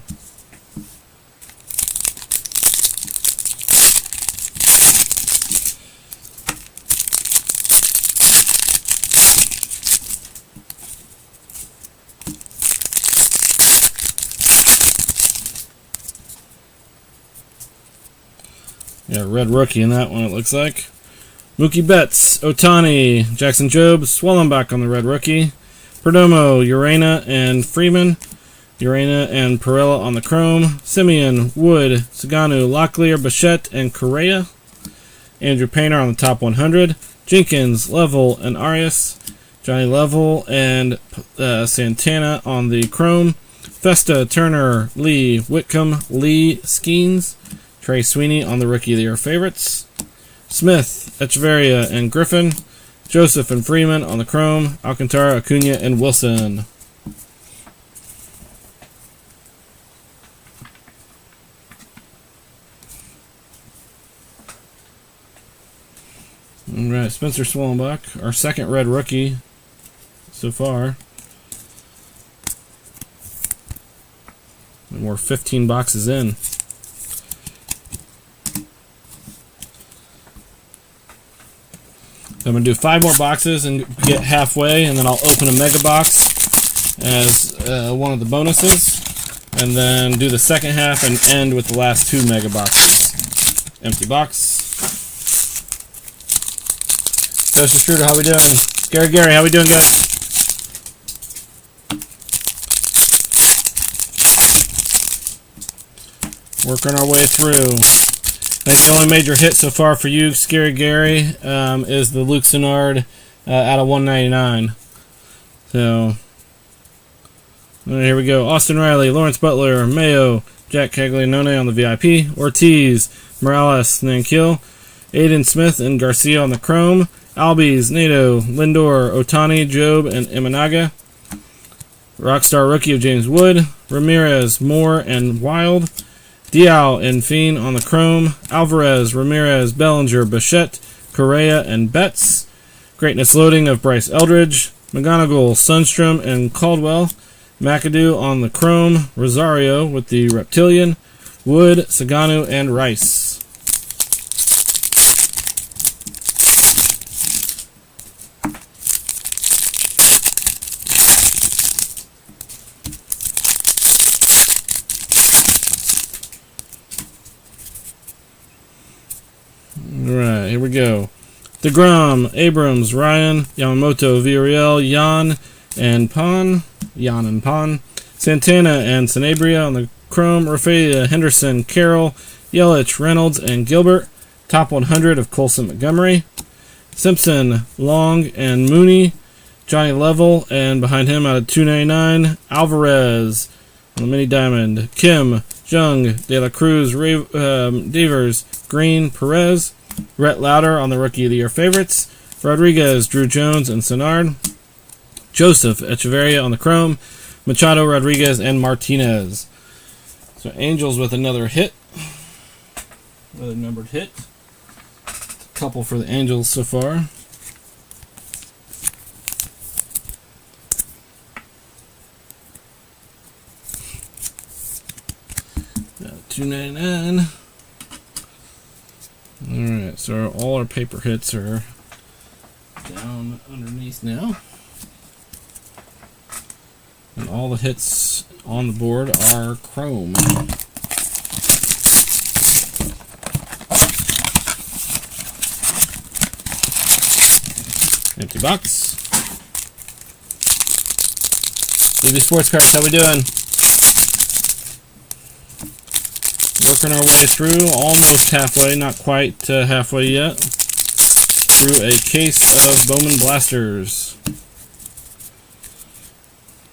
Yeah, red rookie in that one, it looks like. Mookie Betts, Otani, Jackson Job, Swellenbach on the red rookie. Perdomo, Urena, and Freeman. Urena and Perella on the chrome. Simeon, Wood, Saganu, Locklear, Bichette, and Correa. Andrew Painter on the top 100. Jenkins, Level, and Arias. Johnny Level and Santana on the chrome. Festa, Turner, Lee, Whitcomb, Lee, Skeens. Trey Sweeney on the Rookie of the Year favorites. Smith, Echeverria, and Griffin. Joseph and Freeman on the chrome. Alcantara, Acuna, and Wilson. Alright, Spencer Swellenbach, our second red rookie so far. And we're 15 boxes in. So I'm going to do 5 more boxes and get halfway, and then I'll open a mega box as one of the bonuses, and then do the second half and end with the last 2 mega boxes. Empty box. Toast Schroeder, how we doing? Gary, how we doing, guys? Working our way through. I think the only major hit so far for you, Scary Gary, is the Luke Sennard out of 199. So, here we go. Austin Riley, Lawrence Butler, Mayo, Jack Caglianone on the VIP, Ortiz, Morales, Nankill, Aiden Smith and Garcia on the Chrome, Albies, Nato, Lindor, Otani, Job, and Imanaga. Rockstar rookie of James Wood, Ramirez, Moore, and Wild. Dial and Fiend on the Chrome, Alvarez, Ramirez, Bellinger, Bichette, Correa, and Betts. Greatness loading of Bryce Eldridge, McGonigal, Sundstrom, and Caldwell. McAdoo on the Chrome, Rosario with the Reptilian, Wood, Saganu, and Rice. Alright, here we go. DeGrom, Abrams, Ryan, Yamamoto, Villarreal, Jan and Pan, Santana and Sanabria on the Chrome, Rafaela, Henderson, Carroll, Yelich, Reynolds, and Gilbert. Top 100 of Colson Montgomery. Simpson, Long, and Mooney. Johnny Level, and behind him out of 299, Alvarez on the Mini Diamond. Kim, Jung, De La Cruz, Devers, Green, Perez. Rhett Lauder on the Rookie of the Year favorites. Rodriguez, Drew Jones, and Sennard. Joseph Echeverria on the Chrome. Machado, Rodriguez, and Martinez. So Angels with another hit. Another numbered hit. A couple for the Angels so far. $2.99. Alright, so all our paper hits are down underneath now. And all the hits on the board are Chrome. Empty box. DB Sports Cards, how we doing? Working our way through, almost halfway, not quite halfway yet, through a case of Bowman Blasters.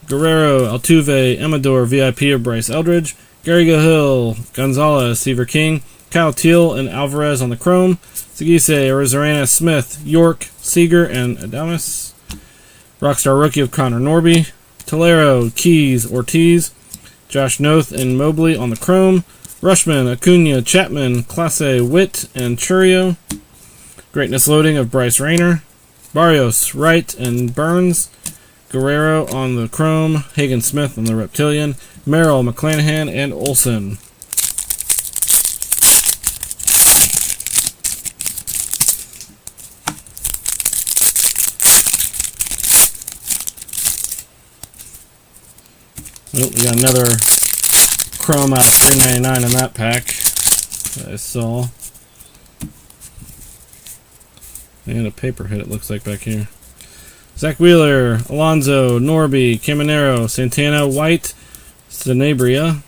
Guerrero, Altuve, Amador, VIP of Bryce Eldridge, Gary Cahill, Gonzalez, Seaver King, Kyle Teal, and Alvarez on the Chrome, Segise, Arozarena, Smith, York, Seager, and Adames. Rockstar rookie of Connor Norby, Tolero, Keys, Ortiz, Josh Noth, and Mobley on the Chrome, Rushman, Acuna, Chapman, Clase, Witt, and Churio. Greatness loading of Bryce Rayner. Barrios, Wright, and Burns. Guerrero on the Chrome. Hagen Smith on the Reptilian. Merrill, McClanahan, and Olsen. Oh, we got another Chrome out of $3.99 in that pack that I saw. And a paper hit, it looks like, back here. Zach Wheeler, Alonso, Norby, Caminero, Santana, White, Sanabria,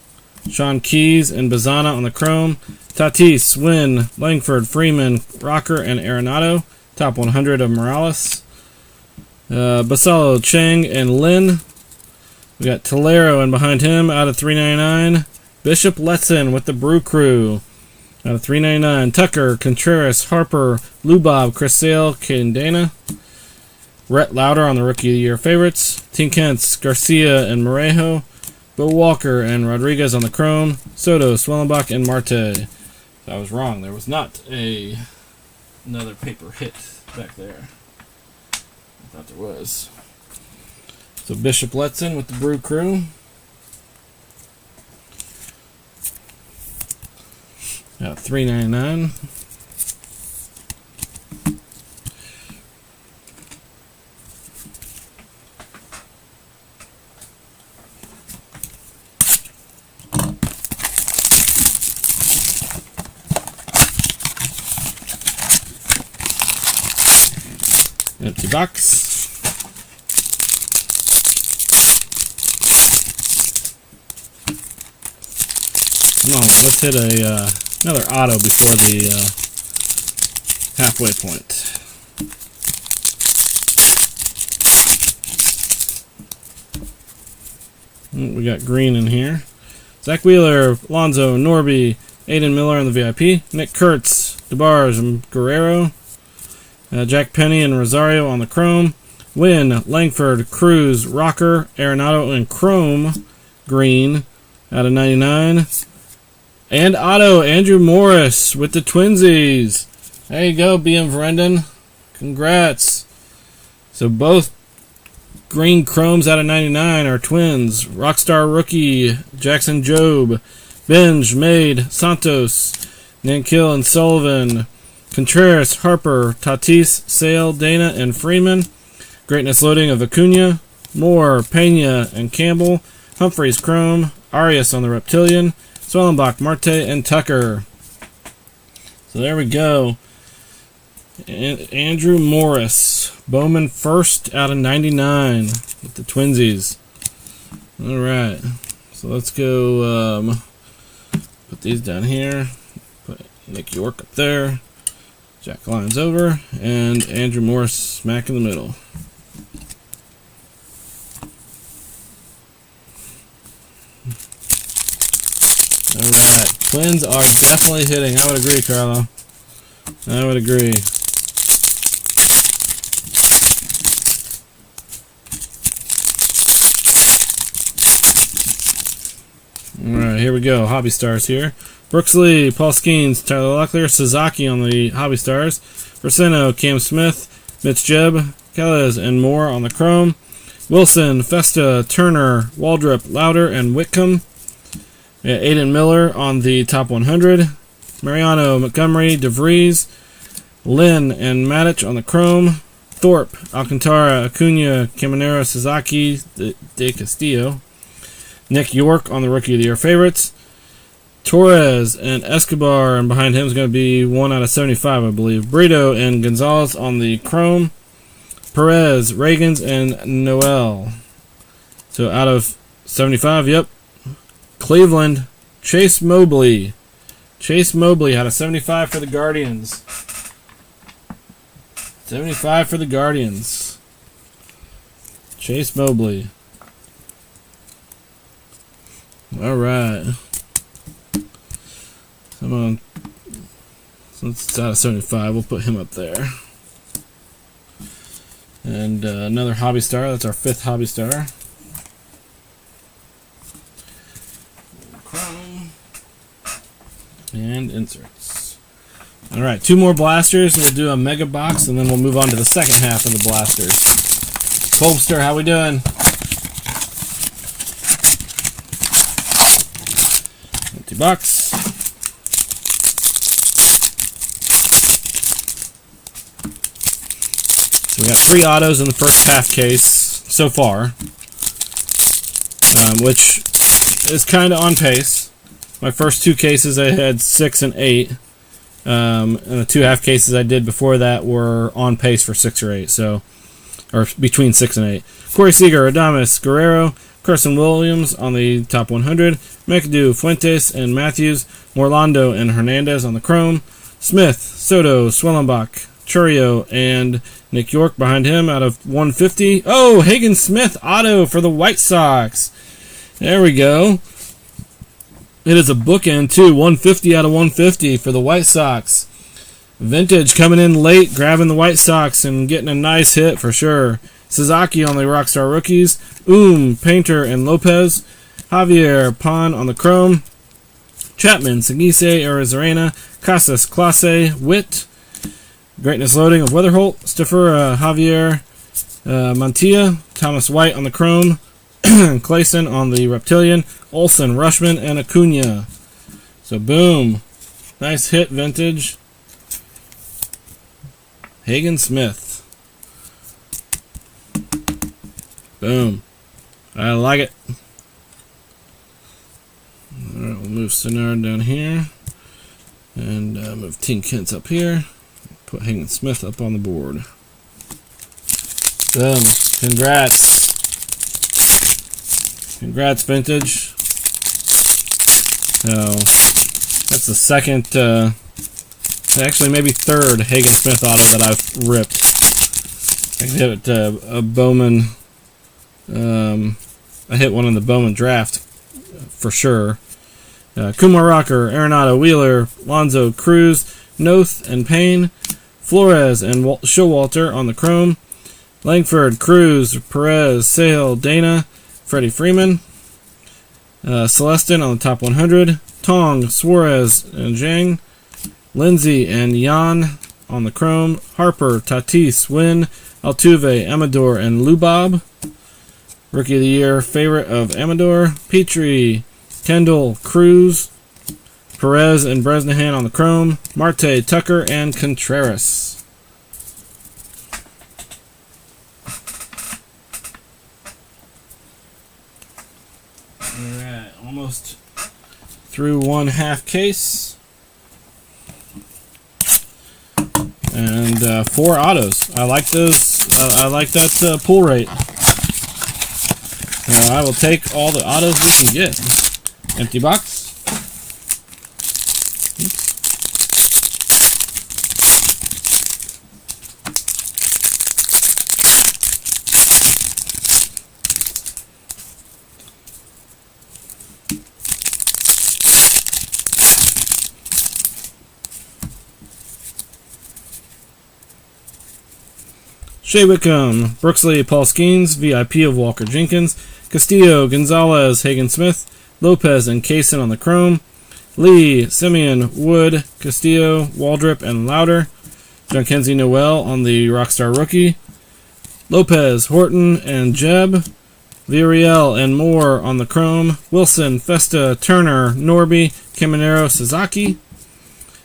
Sean Keys, and Bazana on the Chrome. Tatis, Wynn, Langford, Freeman, Rocker, and Arenado. Top 100 of Morales. Basallo, Chang, and Lin. We got Tolero, and behind him, out of $3.99, Bishop Letson with the Brew Crew. Out of $3.99, Tucker, Contreras, Harper, Lubob, Chris Sale, Caden Dana. Rhett Lauder on the Rookie of the Year favorites. Tim Kentz, Garcia, and Morejo. Bo Walker and Rodriguez on the Chrome. Soto, Swellenbach, and Marte. I was wrong. There was not another paper hit back there. I thought there was. So Bishop Letson with the Brew Crew. At $3.99. Empty box. Come on, let's hit another auto before the halfway point. We got green in here. Zach Wheeler, Lonzo, Norby, Aiden Miller on the VIP, Nick Kurtz, DeBarge, and Guerrero, Jack Penny and Rosario on the chrome, Wynn, Langford, Cruz, Rocker, Arenado, and Chrome green out of 99. And auto, Andrew Morris with the Twinsies. There you go, BM Verendon. Congrats. So both green chromes out of 99 are Twins. Rockstar rookie, Jackson Jobe, Benj, Made, Santos, Nankill and Sullivan, Contreras, Harper, Tatis, Sale, Dana, and Freeman. Greatness loading of Acuna, Moore, Pena, and Campbell. Humphreys, Chrome, Arias on the Reptilian, Swellenbach, Marte, and Tucker. So there we go. Andrew Morris, Bowman first out of 99 with the Twinsies. All right, so let's go put these down here. Put Nick York up there. Jack Lyons over, and Andrew Morris smack in the middle. Alright, Twins are definitely hitting. I would agree, Carlo. I would agree. Alright, here we go. Hobby Stars here. Brooks Lee, Paul Skeens, Tyler Locklear, Sasaki on the Hobby Stars. Braseno, Cam Smith, Mitch Jebb, Kellez, and Moore on the Chrome. Wilson, Festa, Turner, Waldrop, Louder, and Whitcomb. Aiden Miller on the top 100. Mariano, Montgomery, DeVries, Lynn, and Matic on the Chrome. Thorpe, Alcantara, Acuna, Caminero, Sasaki, De Castillo. Nick York on the Rookie of the Year favorites. Torres and Escobar, and behind him is going to be 1 out of 75, I believe. Brito and Gonzalez on the Chrome. Perez, Reagans, and Noel. So out of 75, yep. Cleveland, Chase Mobley. Chase Mobley had a 75 for the Guardians. 75 for the Guardians. Chase Mobley. All right. Come on. Since it's out of 75, we'll put him up there. And another Hobby Star. That's our 5th Hobby Star. Chrome. And inserts. All right, 2 more blasters. We'll do a mega box, and then we'll move on to the second half of the blasters. Colbster, how we doing? Empty box. So we got 3 autos in the first half case so far, which is kind of on pace. My first 2 cases I had 6 and 8. And the 2 half cases I did before that were on pace for 6 or 8, so or between 6 and 8. Corey Seager, Adames, Guerrero, Carson Williams on the top 100, McAdoo, Fuentes, and Matthews, Morlando and Hernandez on the Chrome, Smith, Soto, Swellenbach, Churio, and Nick York behind him out of 150. Oh, Hagen Smith auto for the White Sox. There we go. It is a bookend, too. 150 out of 150 for the White Sox. Vintage coming in late, grabbing the White Sox and getting a nice hit for sure. Sasaki on the Rockstar Rookies. Painter, and Lopez. Javier, Pon on the Chrome. Chapman, Sagise, Arizarena, Casas, Clase, Witt. Greatness loading of Weatherholt. Stafura, Javier, Mantilla. Thomas White on the Chrome. Clayson on the Reptilian, Olsen, Rushman, and Acuna. So boom. Nice hit, Vintage. Hagen Smith. Boom. I like it. Alright, we'll move Sinard down here. And move Team Kent's up here. Put Hagen Smith up on the board. Boom. Congrats. Congrats, Vintage. So that's the second, actually maybe third Hagen Smith auto that I've ripped. I hit a Bowman. I hit one in the Bowman draft for sure. Kumar Rocker, Arenado, Wheeler, Lonzo, Cruz, Noth, and Payne, Flores, and Showalter on the Chrome, Langford, Cruz, Perez, Sale, Dana, Freddie Freeman, Celestin on the top 100, Tong, Suarez, and Zhang, Lindsay and Yan on the Chrome, Harper, Tatis, Wynn, Altuve, Amador, and Lubob. Rookie of the Year favorite of Amador, Petrie, Kendall, Cruz, Perez, and Bresnahan on the Chrome, Marte, Tucker, and Contreras. Alright, almost through one half case. And 4 autos. I like those. I like that pull rate. I will take all the autos we can get. Empty box. Oops. Shea Wickham, Brooksley, Paul Skeens, VIP of Walker Jenkins, Castillo, Gonzalez, Hagen Smith, Lopez, and Kaysen on the Chrome, Lee, Simeon, Wood, Castillo, Waldrop, and Louder, Jhonkensy Noel on the Rockstar Rookie, Lopez, Horton, and Jeb, Villarreal and Moore on the Chrome, Wilson, Festa, Turner, Norby, Caminero, Sasaki,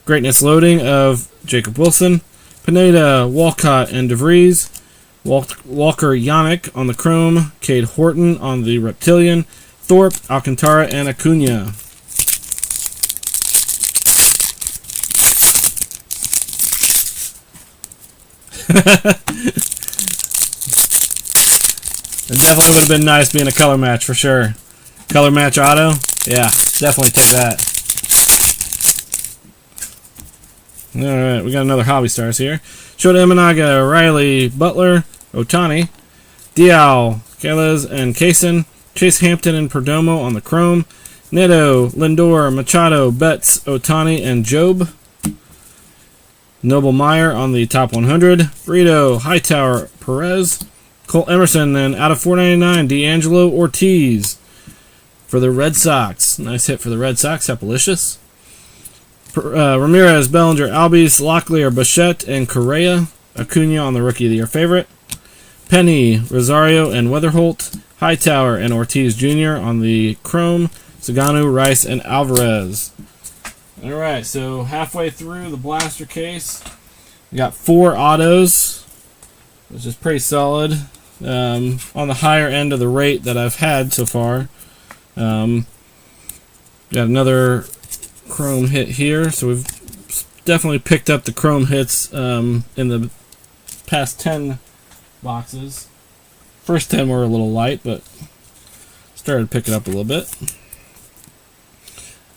Greatness Loading of Jacob Wilson, Pineda, Walcott, and DeVries, Walker Yannick on the Chrome, Cade Horton on the Reptilian, Thorpe, Alcantara, and Acuna. It definitely would have been nice being a color match for sure. Color match auto? Yeah, definitely take that. Alright, we got another Hobby Stars here. Shota Imanaga, Riley, Butler, Otani, Dial, Calez, and Kaysen, Chase Hampton and Perdomo on the Chrome, Neto, Lindor, Machado, Betts, Otani, and Job, Noble Meyer on the top 100, Brito, Hightower, Perez, Cole Emerson, and out of 499, D'Angelo Ortiz for the Red Sox. Nice hit for the Red Sox, Appalicious. Ramirez, Bellinger, Albies, Locklear, Bichette, and Correa. Acuna on the Rookie of the Year favorite. Penny, Rosario, and Weatherholt. Hightower and Ortiz Jr. on the Chrome. Saganu, Rice, and Alvarez. Alright, so halfway through the blaster case. We got 4 autos, which is pretty solid. On the higher end of the rate that I've had so far. Got another Chrome hit here, so we've definitely picked up the Chrome hits in the past 10 boxes. First 10 were a little light, but started picking up a little bit.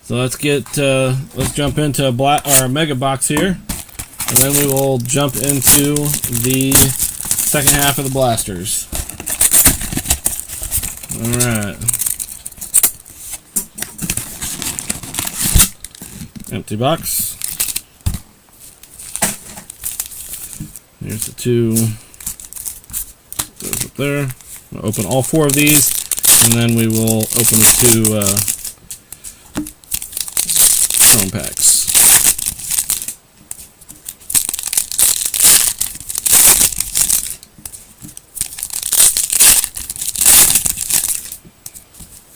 So let's jump into our mega box here, and then we will jump into the second half of the blasters. All right. Empty box. Here's the 2. Goes up there. We'll open all 4 of these, and then we will open the 2 Chrome packs.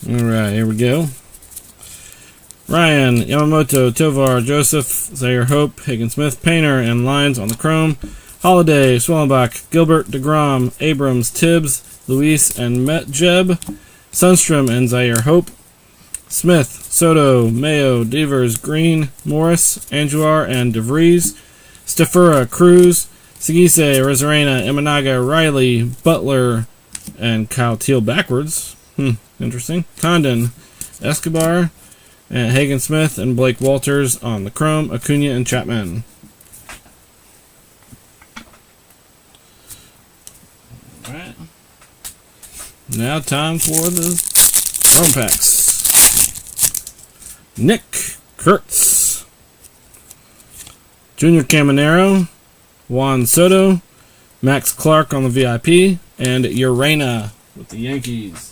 Alright, here we go. Ryan, Yamamoto, Tovar, Joseph, Zaire Hope, Hagen Smith, Painter, and Lines on the Chrome. Holiday, Swellenbach, Gilbert, DeGrom, Abrams, Tibbs, Luis, and Jeb. Sundstrom and Zaire Hope. Smith, Soto, Mayo, Devers, Green, Morris, Anguar, and DeVries. Stafura, Cruz, Segise, Rosarena, Imanaga, Riley, Butler, and Kyle Teal backwards. Interesting. Condon, Escobar, And Hagen Smith and Blake Walters on the chrome, Acuna and Chapman. Alright. Now time for the chrome packs. Nick Kurtz, Junior Caminero, Juan Soto, Max Clark on the VIP, and Urena with the Yankees.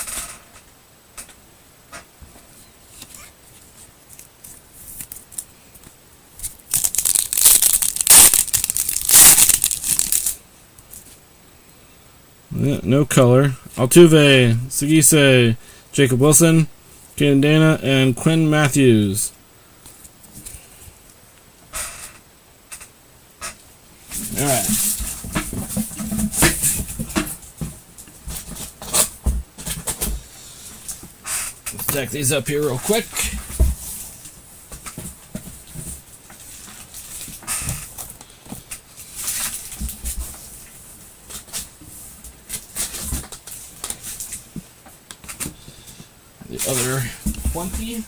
No color. Altuve, Segise, Jacob Wilson, Caden Dana, and Quinn Matthews. Alright. Let's stack these up here real quick. The other 20.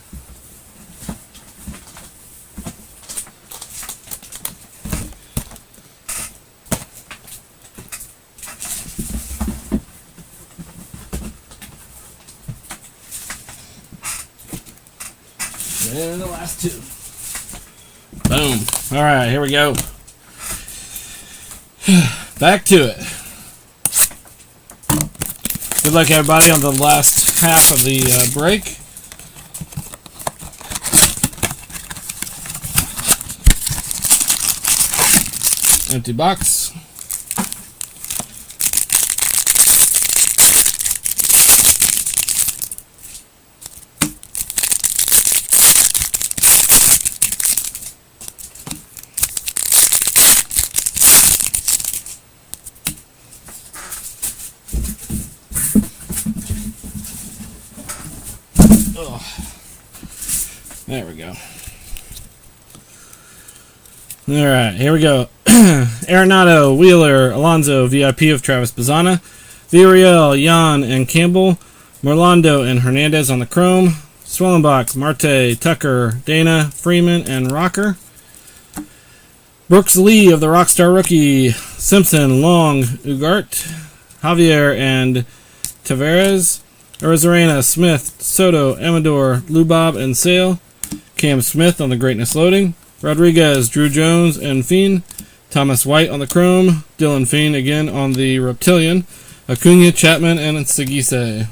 And the last 2. Boom. Alright, here we go. Back to it. Good luck, everybody, on the last half of the break. Empty box. There we go. Alright, here we go. Arenado, Wheeler, Alonso, VIP of Travis Bazzana, Villarreal, Yan, and Campbell, Morlando and Hernandez on the chrome, Swellenbach, Marte, Tucker, Dana, Freeman, and Rocker, Brooks Lee of the Rockstar Rookie, Simpson, Long, Ugart, Javier, and Tavares, Arizarena, Smith, Soto, Amador, Lubob, and Sale, Cam Smith on the Greatness Loading, Rodriguez, Drew Jones, and Fiend, Thomas White on the chrome, Dylan Fiend again on the Reptilian, Acuna, Chapman, and Segise.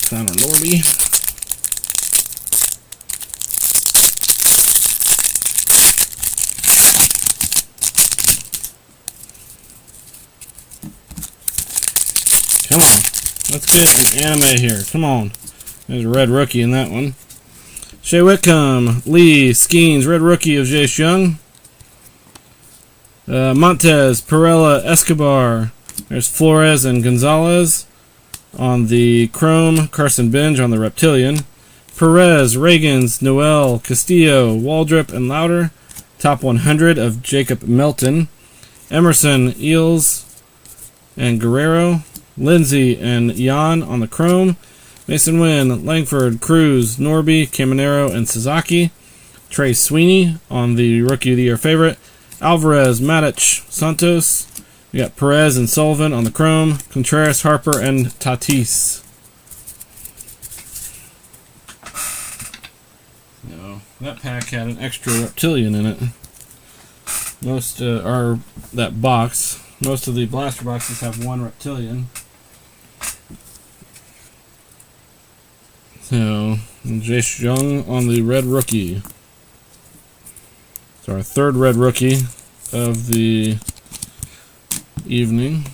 Connor Norby. Come on. Let's get an anime here. Come on. There's a red rookie in that one. Shea Whitcomb, Lee, Skeens, red rookie of Jace Young. Montez, Perella, Escobar. There's Flores and Gonzalez on the chrome. Carson Benj on the Reptilian. Perez, Reagans, Noel, Castillo, Waldrop, and Louder. Top 100 of Jacob Melton. Emerson, Eels, and Guerrero. Lindsay and Yan on the chrome. Mason Wynn, Langford, Cruz, Norby, Caminero, and Sasaki. Trey Sweeney on the Rookie of the Year favorite. Alvarez, Matic, Santos. We got Perez and Sullivan on the chrome. Contreras, Harper, and Tatis. No, that pack had an extra Reptilian in it. Most are that box. Most of the blaster boxes have one Reptilian. So, Jace Young on the red rookie. So our third red rookie of the evening.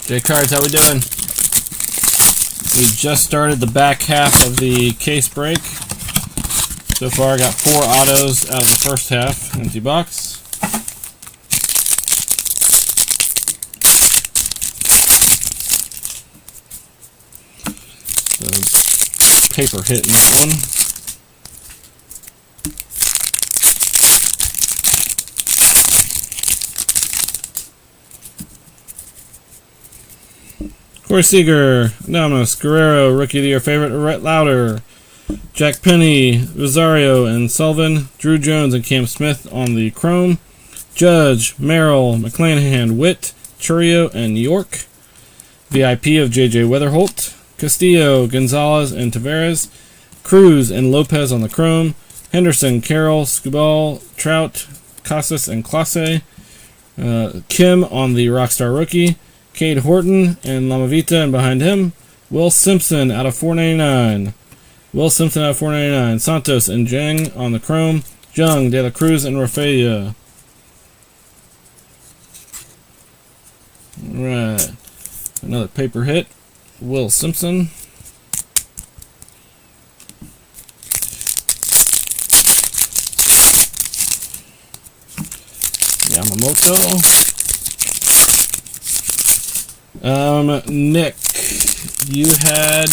J Cards, how we doing? We just started the back half of the case break. So far I got 4 autos out of the first half. Empty box. Paper hit in that one. Corey Seager, Adames, Guerrero, Rookie of the Year favorite, Rhett Lauder, Jack Penny, Rosario, and Sullivan, Drew Jones and Cam Smith on the Chrome, Judge, Merrill, McClanahan, Witt, Churio, and York, VIP of JJ Weatherholt, Castillo, Gonzalez, and Tavares, Cruz and Lopez on the Chrome, Henderson, Carroll, Scubal, Trout, Casas, and Clase, Kim on the Rockstar Rookie, Cade Horton and Lamavita, and behind him, Will Simpson out of 499. Will Simpson out of 499. Santos and Jang on the Chrome, Jung, De La Cruz, and Rafaela. Alright. Another paper hit. Will Simpson. Yamamoto. Nick, you had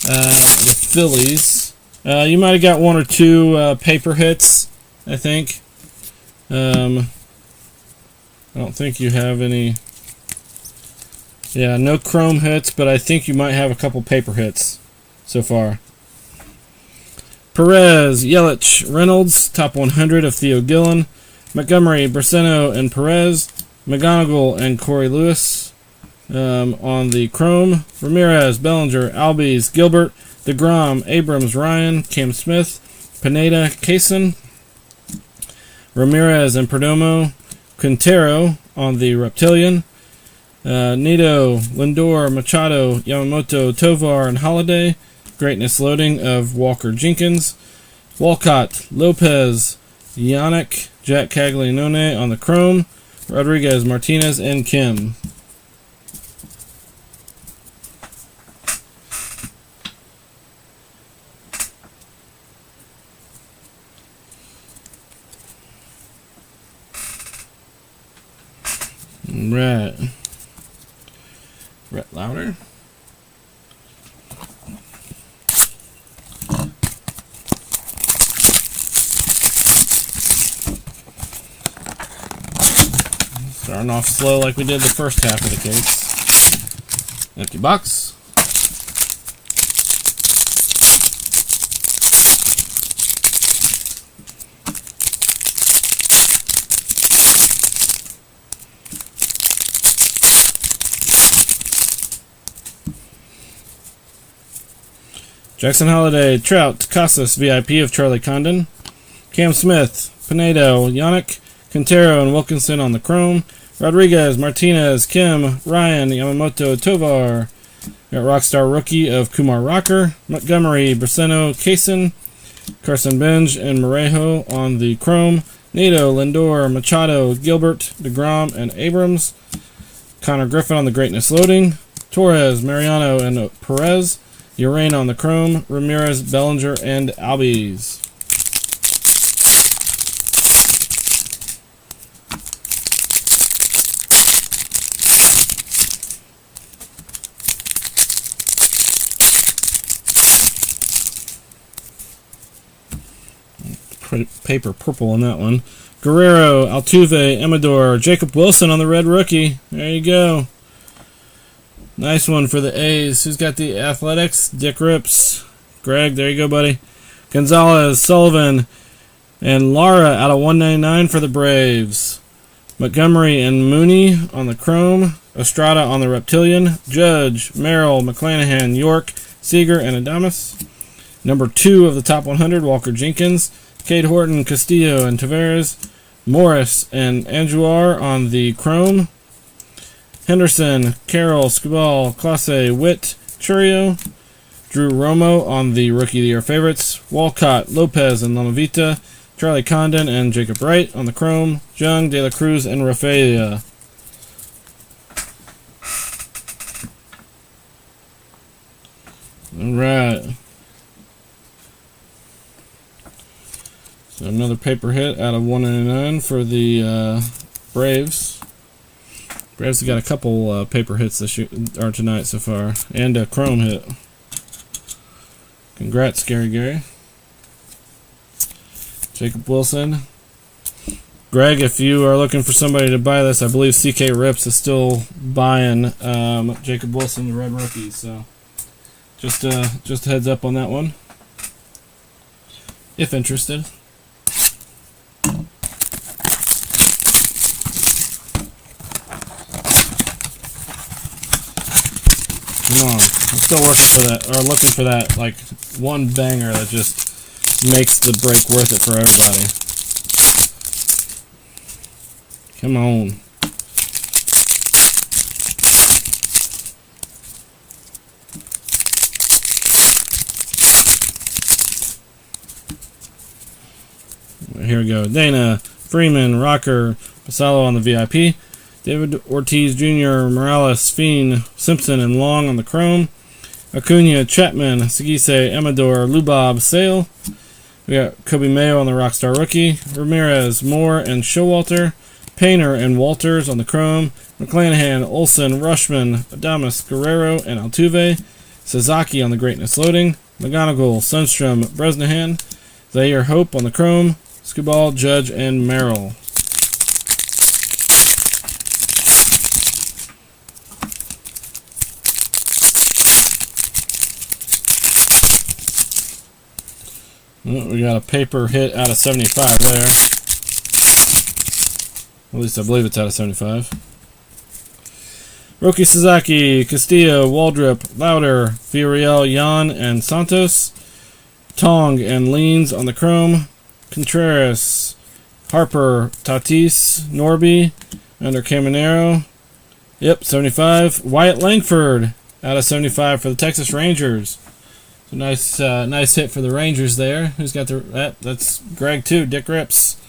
the Phillies. You might have got one or two paper hits, I think. I don't think you have any. Yeah, no chrome hits, but I think you might have a couple paper hits so far. Perez, Yelich, Reynolds, top 100 of Theo Gillen, Montgomery, Braceno, and Perez, McGonigal, and Corey Lewis on the Chrome, Ramirez, Bellinger, Albies, Gilbert, DeGrom, Abrams, Ryan, Cam Smith, Pineda, Kaysen, Ramirez and Perdomo, Quintero on the Reptilian, Nito, Lindor, Machado, Yamamoto, Tovar, and Holiday. Greatness loading of Walker Jenkins, Walcott, Lopez, Yannick, Jack Caglianone on the Chrome, Rodriguez, Martinez, and Kim. Right. Rhett Lauder. Starting off slow like we did the first half of the case. Empty box. Jackson Holiday, Trout, Casas, VIP of Charlie Condon, Cam Smith, Pinedo, Yannick, Quintero, and Wilkinson on the Chrome, Rodriguez, Martinez, Kim, Ryan, Yamamoto, Tovar, got Rockstar Rookie of Kumar Rocker, Montgomery, Braceno, Kaysen, Carson Benj, and Morejo on the Chrome, Nato, Lindor, Machado, Gilbert, DeGrom, and Abrams, Connor Griffin on the Greatness Loading, Torres, Mariano, and Perez, Urain on the Chrome, Ramirez, Bellinger, and Albies. Paper purple on that one. Guerrero, Altuve, Amador, Jacob Wilson on the red rookie. There you go. Nice one for the A's. Who's got the Athletics? Dick Rips. Greg, there you go, buddy. Gonzalez, Sullivan, and Lara out of 199 for the Braves. Montgomery and Mooney on the Chrome. Estrada on the Reptilian. Judge, Merrill, McClanahan, York, Seager, and Adames. Number 2 of the top 100, Walker Jenkins. Cade Horton, Castillo, and Tavares. Morris and Anjuar on the Chrome. Henderson, Carroll, Scubal, Clase, Witt, Churio, Drew Romo on the Rookie of the Year favorites, Walcott, Lopez, and Lamavita, Charlie Condon and Jacob Wright on the Chrome, Jung, De La Cruz, and Rafaela. Alright. So another paper hit out of 199 for the Braves. Braves have got a couple paper hits tonight so far, and a chrome hit. Congrats, Scary Gary. Jacob Wilson, Greg, if you are looking for somebody to buy this, I believe CK Rips is still buying Jacob Wilson, the red rookie. So just a heads up on that one, if interested. Come on, I'm still working for that, or looking for that, like, one banger that just makes the break worth it for everybody. Come on. Here we go. Dana, Freeman, Rocker, Pasalo on the VIP. David Ortiz Jr., Morales, Fiend, Simpson, and Long on the Chrome. Acuna, Chapman, Segise, Amador, Lubob, Sale. We got Kobe Mayo on the Rockstar Rookie. Ramirez, Moore, and Showalter. Painter and Walters on the Chrome. McClanahan, Olsen, Rushman, Adamas, Guerrero, and Altuve. Sasaki on the Greatness Loading. McGonigal, Sundstrom, Bresnahan. Zaire Hope on the Chrome. Skubal, Judge, and Merrill. We got a paper hit out of 75 there. At least I believe it's out of 75. Roki Sasaki, Castillo, Waldrop, Lauder, Villarreal, Yan, and Santos. Tong and Leans on the Chrome. Contreras, Harper, Tatis, Norby, under Caminero. Yep, 75. Wyatt Langford out of 75 for the Texas Rangers. So nice hit for the Rangers there. Who's got the... That's Greg too, Dick Rips.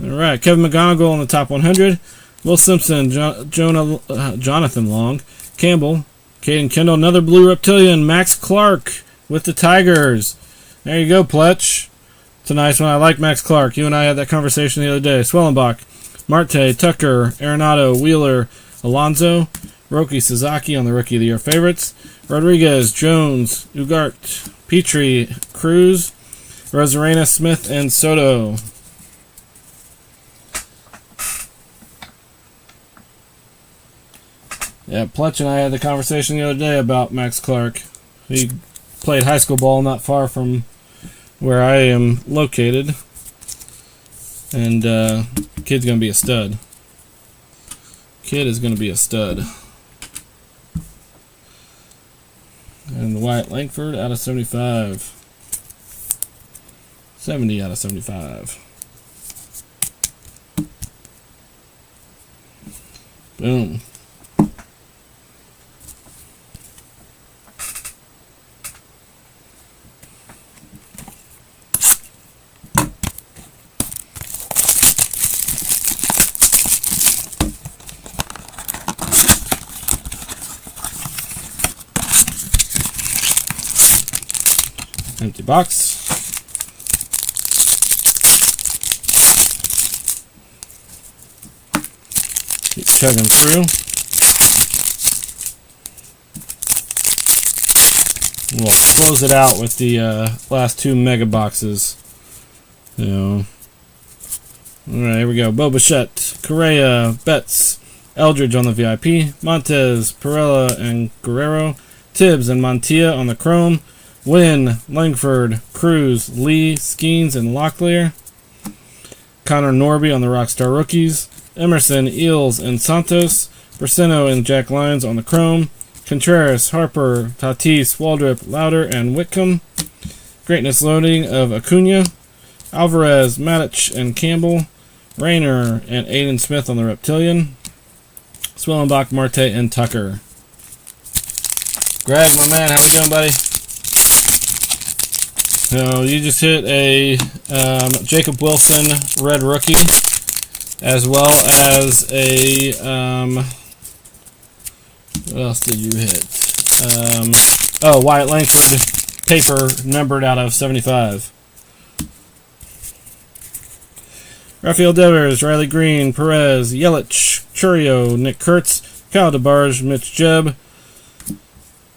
All right, Kevin McGonigal on the top 100. Will Simpson, Jonathan Long, Campbell, Caden Kendall, another Blue Reptilian, Max Clark with the Tigers. There you go, Pletch. It's a nice one. I like Max Clark. You and I had that conversation the other day. Swellenbach, Marte, Tucker, Arenado, Wheeler, Alonso, Roki Sasaki on the Rookie of the Year favorites. Rodriguez, Jones, Ugart, Petrie, Cruz, Rosarena, Smith, and Soto. Yeah, Pletch and I had the conversation the other day about Max Clark. He played high school ball not far from where I am located. And kid's going to be a stud. Kid is going to be a stud. And Wyatt Langford out of 75. 70 out of 75. Boom. Empty box. Keep chugging through. We'll close it out with the last two mega boxes. Alright, here we go. Bo Bichette, Correa, Betts, Eldridge on the VIP, Montez, Perella, and Guerrero, Tibbs and Montilla on the Chrome, Wynn, Langford, Cruz, Lee, Skeens, and Locklear. Connor Norby on the Rockstar Rookies. Emerson, Eels, and Santos. Brasino and Jack Lyons on the Chrome. Contreras, Harper, Tatis, Waldrop, Lauder, and Whitcomb. Greatness Loading of Acuna. Alvarez, Matic, and Campbell. Rayner and Aiden Smith on the Reptilian. Swellenbach, Marte, and Tucker. Greg, my man, how we doing, buddy? So you just hit a Jacob Wilson red rookie, as well as a what else did you hit? Wyatt Langford paper numbered out of 75. Rafael Devers, Riley Green, Perez, Yelich, Churio, Nick Kurtz, Kyle DeBarge, Mitch Jebb,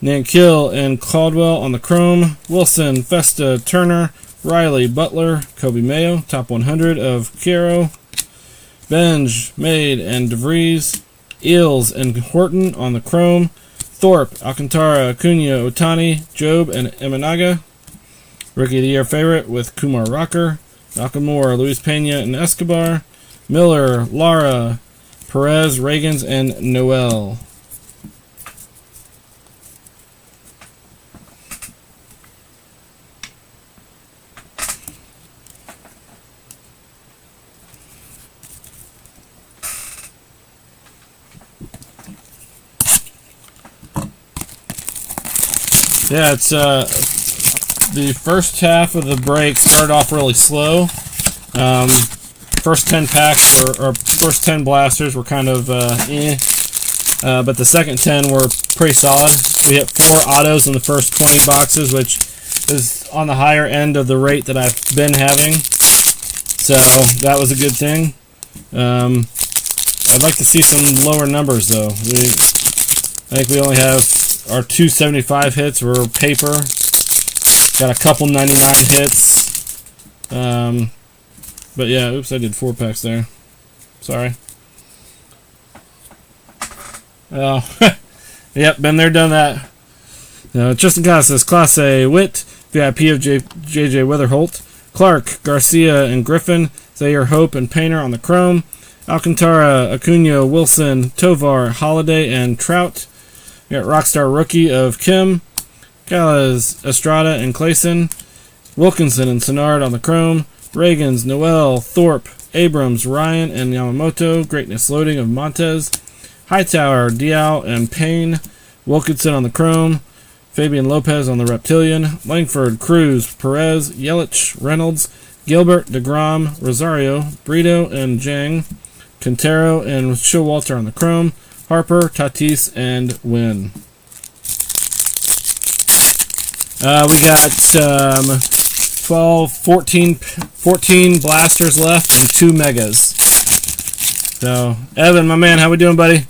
Nankill and Caldwell on the Chrome. Wilson, Festa, Turner, Riley, Butler, Kobe Mayo, top 100 of Caro. Benge, Made, and DeVries. Eels and Horton on the chrome. Thorpe, Alcantara, Acuna, Otani, Job, and Imanaga. Rookie of the Year favorite with Kumar Rocker. Nakamura, Luis Pena, and Escobar. Miller, Lara, Perez, Reagans, and Noel. Yeah, it's the first half of the break started off really slow. First 10 packs or first 10 blasters were kind of but the second 10 were pretty solid. We hit 4 autos in the first 20 boxes, which is on the higher end of the rate that I've been having. So that was a good thing. I'd like to see some lower numbers though. I think we only have our 275 hits were paper. Got a couple 99 hits. But yeah, oops, I did 4 packs there. Sorry. Oh, yep, been there, done that. Tristan Casas, Class A, Witt, VIP of JJ Weatherholt, Clark, Garcia, and Griffin, Zaire Hope, and Painter on the chrome, Alcantara, Acuna, Wilson, Tovar, Holiday, and Trout. We got Rockstar Rookie of Kim, Callas, Estrada, and Clayson, Wilkinson and Sennard on the chrome, Reagans, Noel, Thorpe, Abrams, Ryan, and Yamamoto, Greatness Loading of Montez, Hightower, Dial, and Payne, Wilkinson on the chrome, Fabian Lopez on the Reptilian, Langford, Cruz, Perez, Yelich, Reynolds, Gilbert, DeGrom, Rosario, Brito, and Jang, Quintero, and Showalter on the chrome, Harper, Tatis, and Wynn. We got 12, 14 blasters left and 2 megas. So, Evan, my man, how we doing, buddy?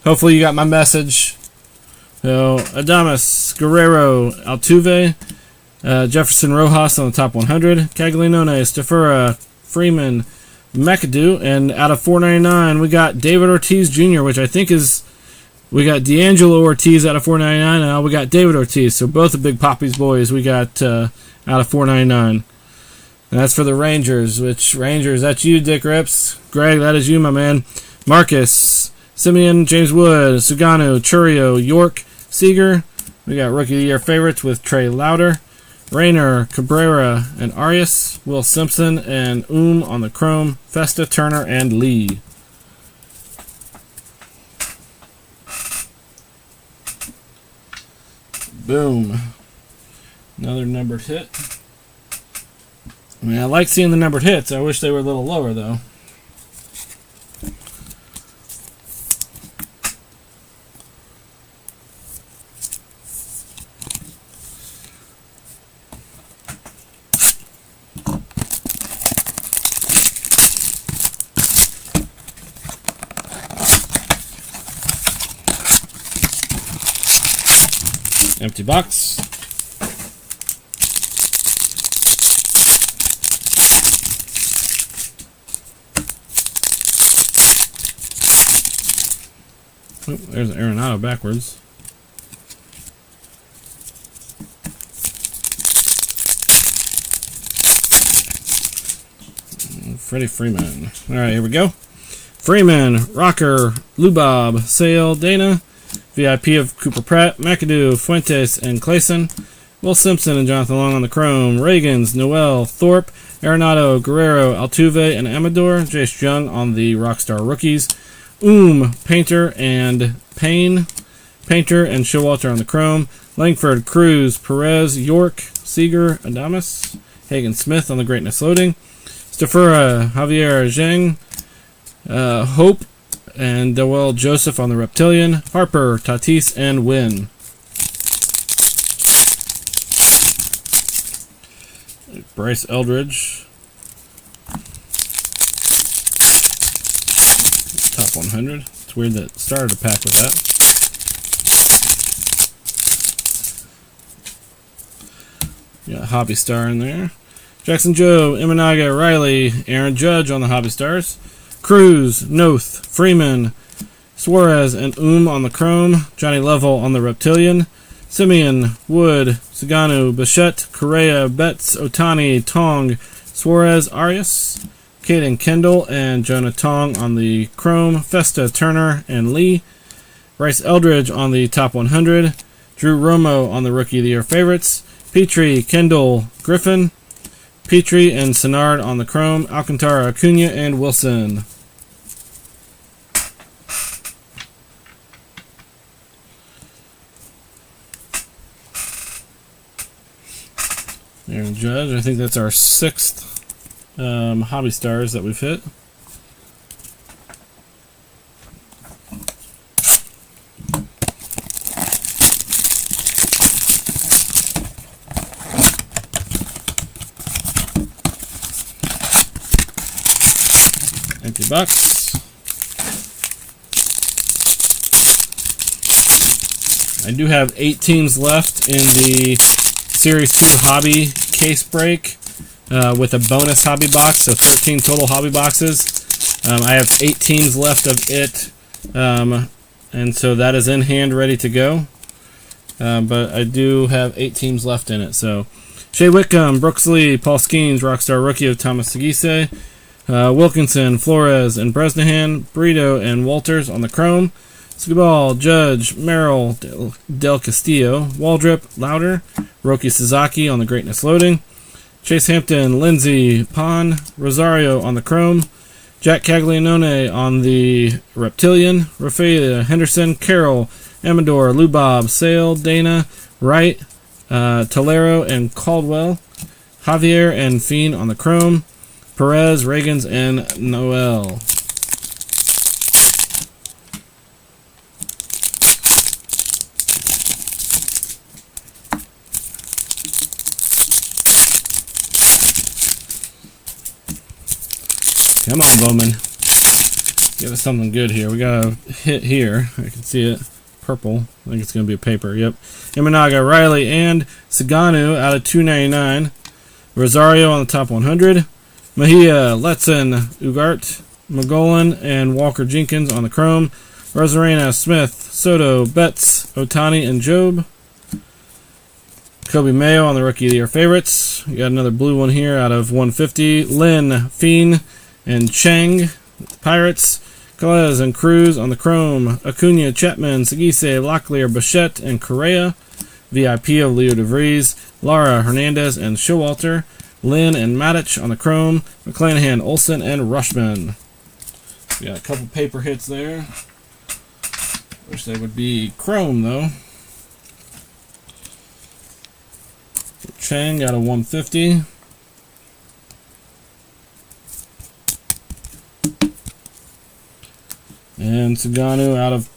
Hopefully you got my message. So, Adames, Guerrero, Altuve, Jefferson Rojas on the top 100, Caglianone, Stafura, Freeman, McAdoo, and out of 499 we got David Ortiz Jr., which I think is, we got D'Angelo Ortiz out of 499, and now we got David Ortiz, so both the Big Papi's boys we got out of 499. And that's for the Rangers, which Rangers, that's you, Dick Rips. Greg, that is you, my man. Marcus, Simeon, James Wood, Sugano, Churio, York, Seager. We got Rookie of the Year favorites with Trey Lauder, Rayner, Cabrera, and Arias, Will Simpson, and on the chrome, Festa, Turner, and Lee. Boom. Another numbered hit. I mean, I like seeing the numbered hits. I wish they were a little lower, though. Empty box. Oh, there's Arenado backwards. Freddie Freeman. All right, here we go. Freeman, Rocker, Lubob, Sale, Dana, VIP of Cooper Pratt, McAdoo, Fuentes, and Clayson, Will Simpson and Jonathan Long on the chrome, Reagans, Noel, Thorpe, Arenado, Guerrero, Altuve, and Amador, Jace Jung on the Rockstar Rookies, Painter, and Payne, Painter and Showalter on the chrome, Langford, Cruz, Perez, York, Seager, Adames, Hagen Smith on the Greatness Loading, Stafura, Javier Zhang, Hope, and Dowell Joseph on the Reptilian, Harper, Tatis, and Wynn. Bryce Eldridge, top 100. It's weird that it started a pack with that. Got a Hobby Star in there. Jackson Joe, Imanaga, Riley, Aaron Judge on the Hobby Stars. Cruz, Noth, Freeman, Suarez, and on the Chrome. Johnny Level on the Reptilian. Simeon, Wood, Saganu, Bichette, Correa, Betts, Otani, Tong, Suarez, Arias, Caden Kendall, and Jonah Tong on the Chrome. Festa, Turner, and Lee. Bryce Eldridge on the top 100. Drew Romo on the Rookie of the Year favorites. Petrie, Kendall, Griffin. Petrie and Senard on the Chrome. Alcantara, Acuna, and Wilson. Aaron Judge, I think that's our 6th Hobby Stars that we've hit. Empty box. I do have 8 teams left in the Series 2 Hobby case break with a bonus hobby box, so 13 total hobby boxes. I have 8 teams left of it, and so that is in hand, ready to go. But I do have 8 teams left in it. So Shea Whitcomb, Brooks Lee, Paul Skeens, Rockstar Rookie of Thomas Segise, Wilkinson, Flores, and Bresnahan, Burrito, and Walters on the Chrome. Skubal, Judge, Merrill, Del Castillo, Waldrip, Louder, Roki Sasaki on the Greatness Loading, Chase Hampton, Lindsey, Pon, Rosario on the Chrome, Jack Caglianone on the Reptilian, Rafaela, Henderson, Carroll, Amador, Lubob, Sale, Dana, Wright, Tolero, and Caldwell, Javier and Fiend on the Chrome, Perez, Reagans, and Noel. Come on, Bowman. Give us something good here. We got a hit here. I can see it. Purple. I think it's going to be a paper. Yep. Imanaga, Riley, and Saganu out of 299. Rosario on the top 100. Mejia, Letson, Ugart, Magolan, and Walker Jenkins on the Chrome. Rosarena, Smith, Soto, Betts, Otani, and Job. Kobe Mayo on the Rookie of the Year favorites. You got another blue one here out of 150. Lin, Fiend, and Chang, Pirates. Calez and Cruz on the Chrome. Acuna, Chapman, Segise, Locklear, Bichette, and Correa. VIP of Leo DeVries. Lara, Hernandez, and Showalter. Lynn and Matic on the Chrome. McClanahan, Olsen, and Rushman. We got a couple paper hits there. Wish they would be Chrome, though. Chang got a 150. And Saganu out of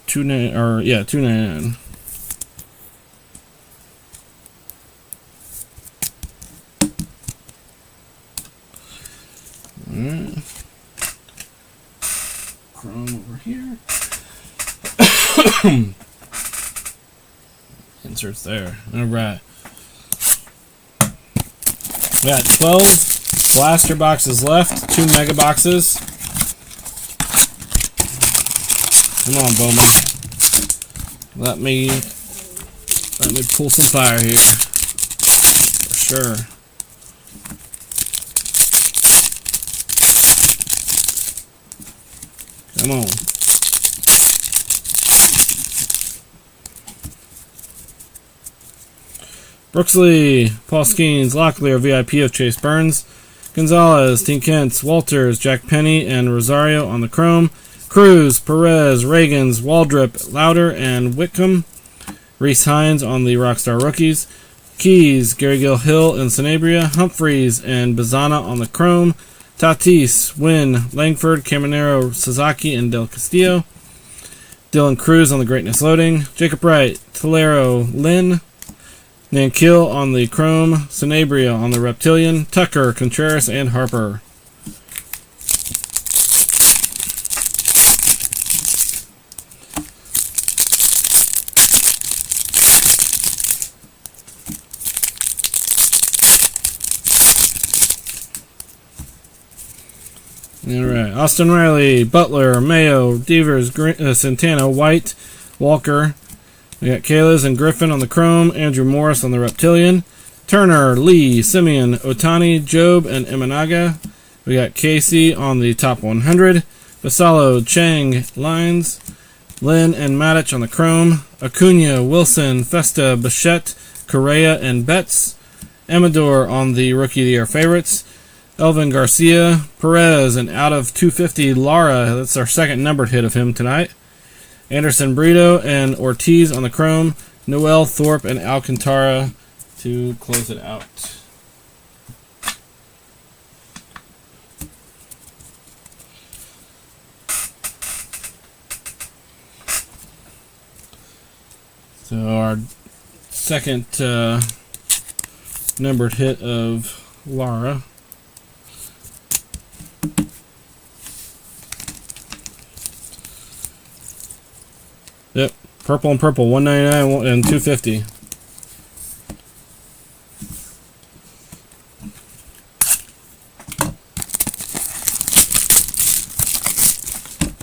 299. Alright. Chrome over here. Inserts there. Alright. We got 12 blaster boxes left, 2 mega boxes. Come on, Bowman. Let me pull some fire here. For sure. Come on. Brooksley, Paul Skeens, Locklear, VIP of Chase Burns, Gonzalez, Team Kent's, Walters, Jack Penny, and Rosario on the Chrome, Cruz, Perez, Reagans, Waldrip, Louder, and Whitcomb, Reese Hines on the Rockstar Rookies, Keys, Gary Gill Hill and Sanabria, Humphreys, and Bazana on the Chrome, Tatis, Wynn, Langford, Caminero, Sasaki, and Del Castillo, Dylan Cruz on the Greatness Loading, Jacob Wright, Tolero, Lynn, Nankill on the Chrome, Sanabria on the Reptilian, Tucker, Contreras, and Harper. Alright, Austin Riley, Butler, Mayo, Devers, Santana, White, Walker. We got Kalas and Griffin on the Chrome, Andrew Morris on the Reptilian, Turner, Lee, Simeon, Otani, Job, and Imanaga. We got Casey on the top 100, Vassallo, Chang, Lines, Lynn and Matic on the Chrome, Acuna, Wilson, Festa, Bichette, Correa, and Betts, Amador on the Rookie of the Year favorites, Elvin Garcia, Perez, and out of 250, Lara. That's our second numbered hit of him tonight. Anderson, Brito, and Ortiz on the Chrome, Noel, Thorpe, and Alcantara to close it out. So our second numbered hit of Lara. Yep, purple and purple, 199 and 250.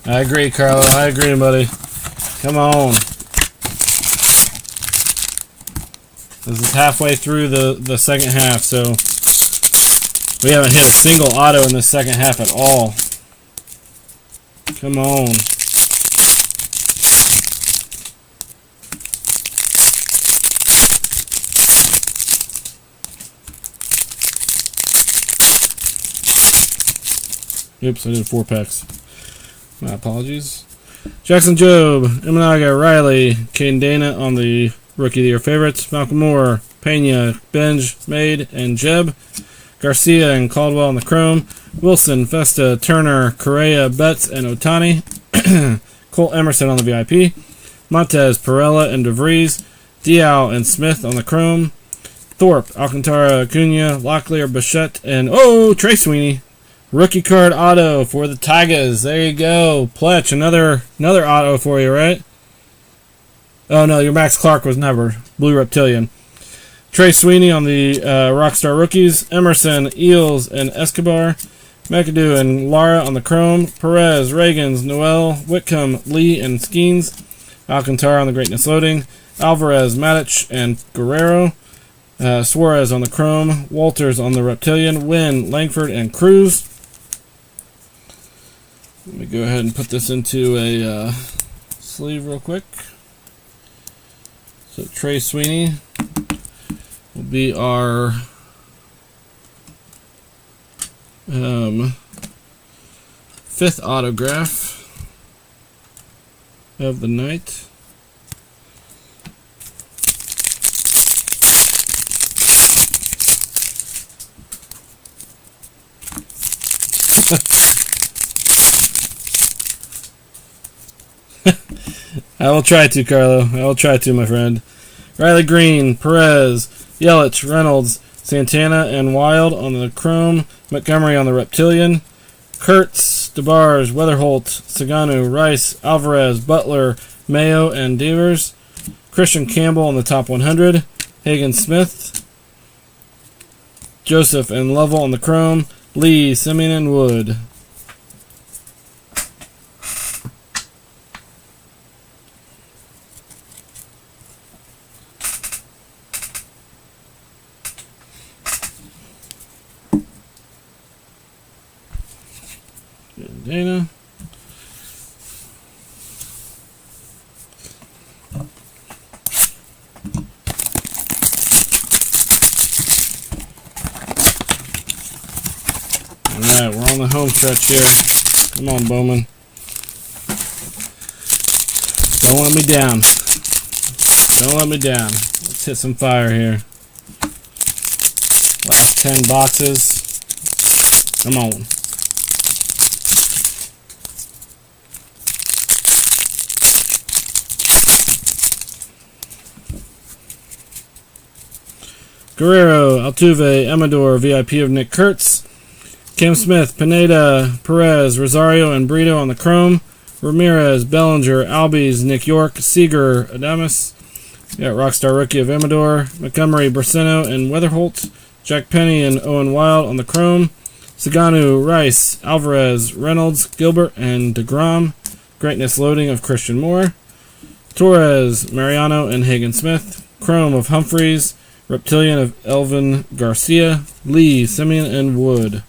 I agree, Carlo. I agree, buddy. Come on. This is halfway through the second half, so we haven't hit a single auto in the second half at all. Come on. Oops, I did 4 packs. My apologies. Jackson Job, Imanaga, Riley, Caden Dana on the Rookie of the Year favorites, Malcolm Moore, Pena, Benj, Made, and Jeb, Garcia and Caldwell on the Chrome, Wilson, Festa, Turner, Correa, Betts, and Otani, Cole Emerson on the VIP, Montez, Perella, and DeVries, Dial and Smith on the Chrome, Thorpe, Alcantara, Acuna, Locklear, Bichette, and Trey Sweeney. Rookie card auto for the Tigers. There you go. Pletch, another auto for you, right? Oh, no, your Max Clark was never. Blue Reptilian. Trey Sweeney on the Rockstar Rookies. Emerson, Eels, and Escobar. McAdoo and Lara on the Chrome. Perez, Reagans, Noel, Whitcomb, Lee, and Skeens. Alcantara on the Greatness Loading. Alvarez, Matic, and Guerrero. Suarez on the Chrome. Walters on the Reptilian. Wynn, Langford, and Cruz. Let me go ahead and put this into a sleeve real quick. So Trey Sweeney will be our fifth autograph of the night. I will try to, Carlo. I will try to, my friend. Riley Green, Perez, Yelich, Reynolds, Santana, and Wild on the Chrome. Montgomery on the Reptilian. Kurtz, DeBarge, Weatherholt, Saganu, Rice, Alvarez, Butler, Mayo, and Devers. Christian Campbell on the top 100. Hagen Smith. Joseph and Lovell on the Chrome. Lee, Simeon, and Wood. Dana. Alright, we're on the home stretch here. Come on, Bowman. Don't let me down. Don't let me down. Let's hit some fire here. Last 10 boxes. Come on. Guerrero, Altuve, Amador, VIP of Nick Kurtz. Cam Smith, Pineda, Perez, Rosario, and Brito on the Chrome. Ramirez, Bellinger, Albies, Nick York, Seager, Adamus. We got Rockstar Rookie of Amador. Montgomery, Braceno, and Weatherholt. Jack Penny and Owen Wild on the Chrome. Saganu, Rice, Alvarez, Reynolds, Gilbert, and DeGrom. Greatness Loading of Christian Moore. Torres, Mariano, and Hagen Smith. Chrome of Humphreys. Reptilian of Elvin Garcia. Lee, Simeon, and Wood.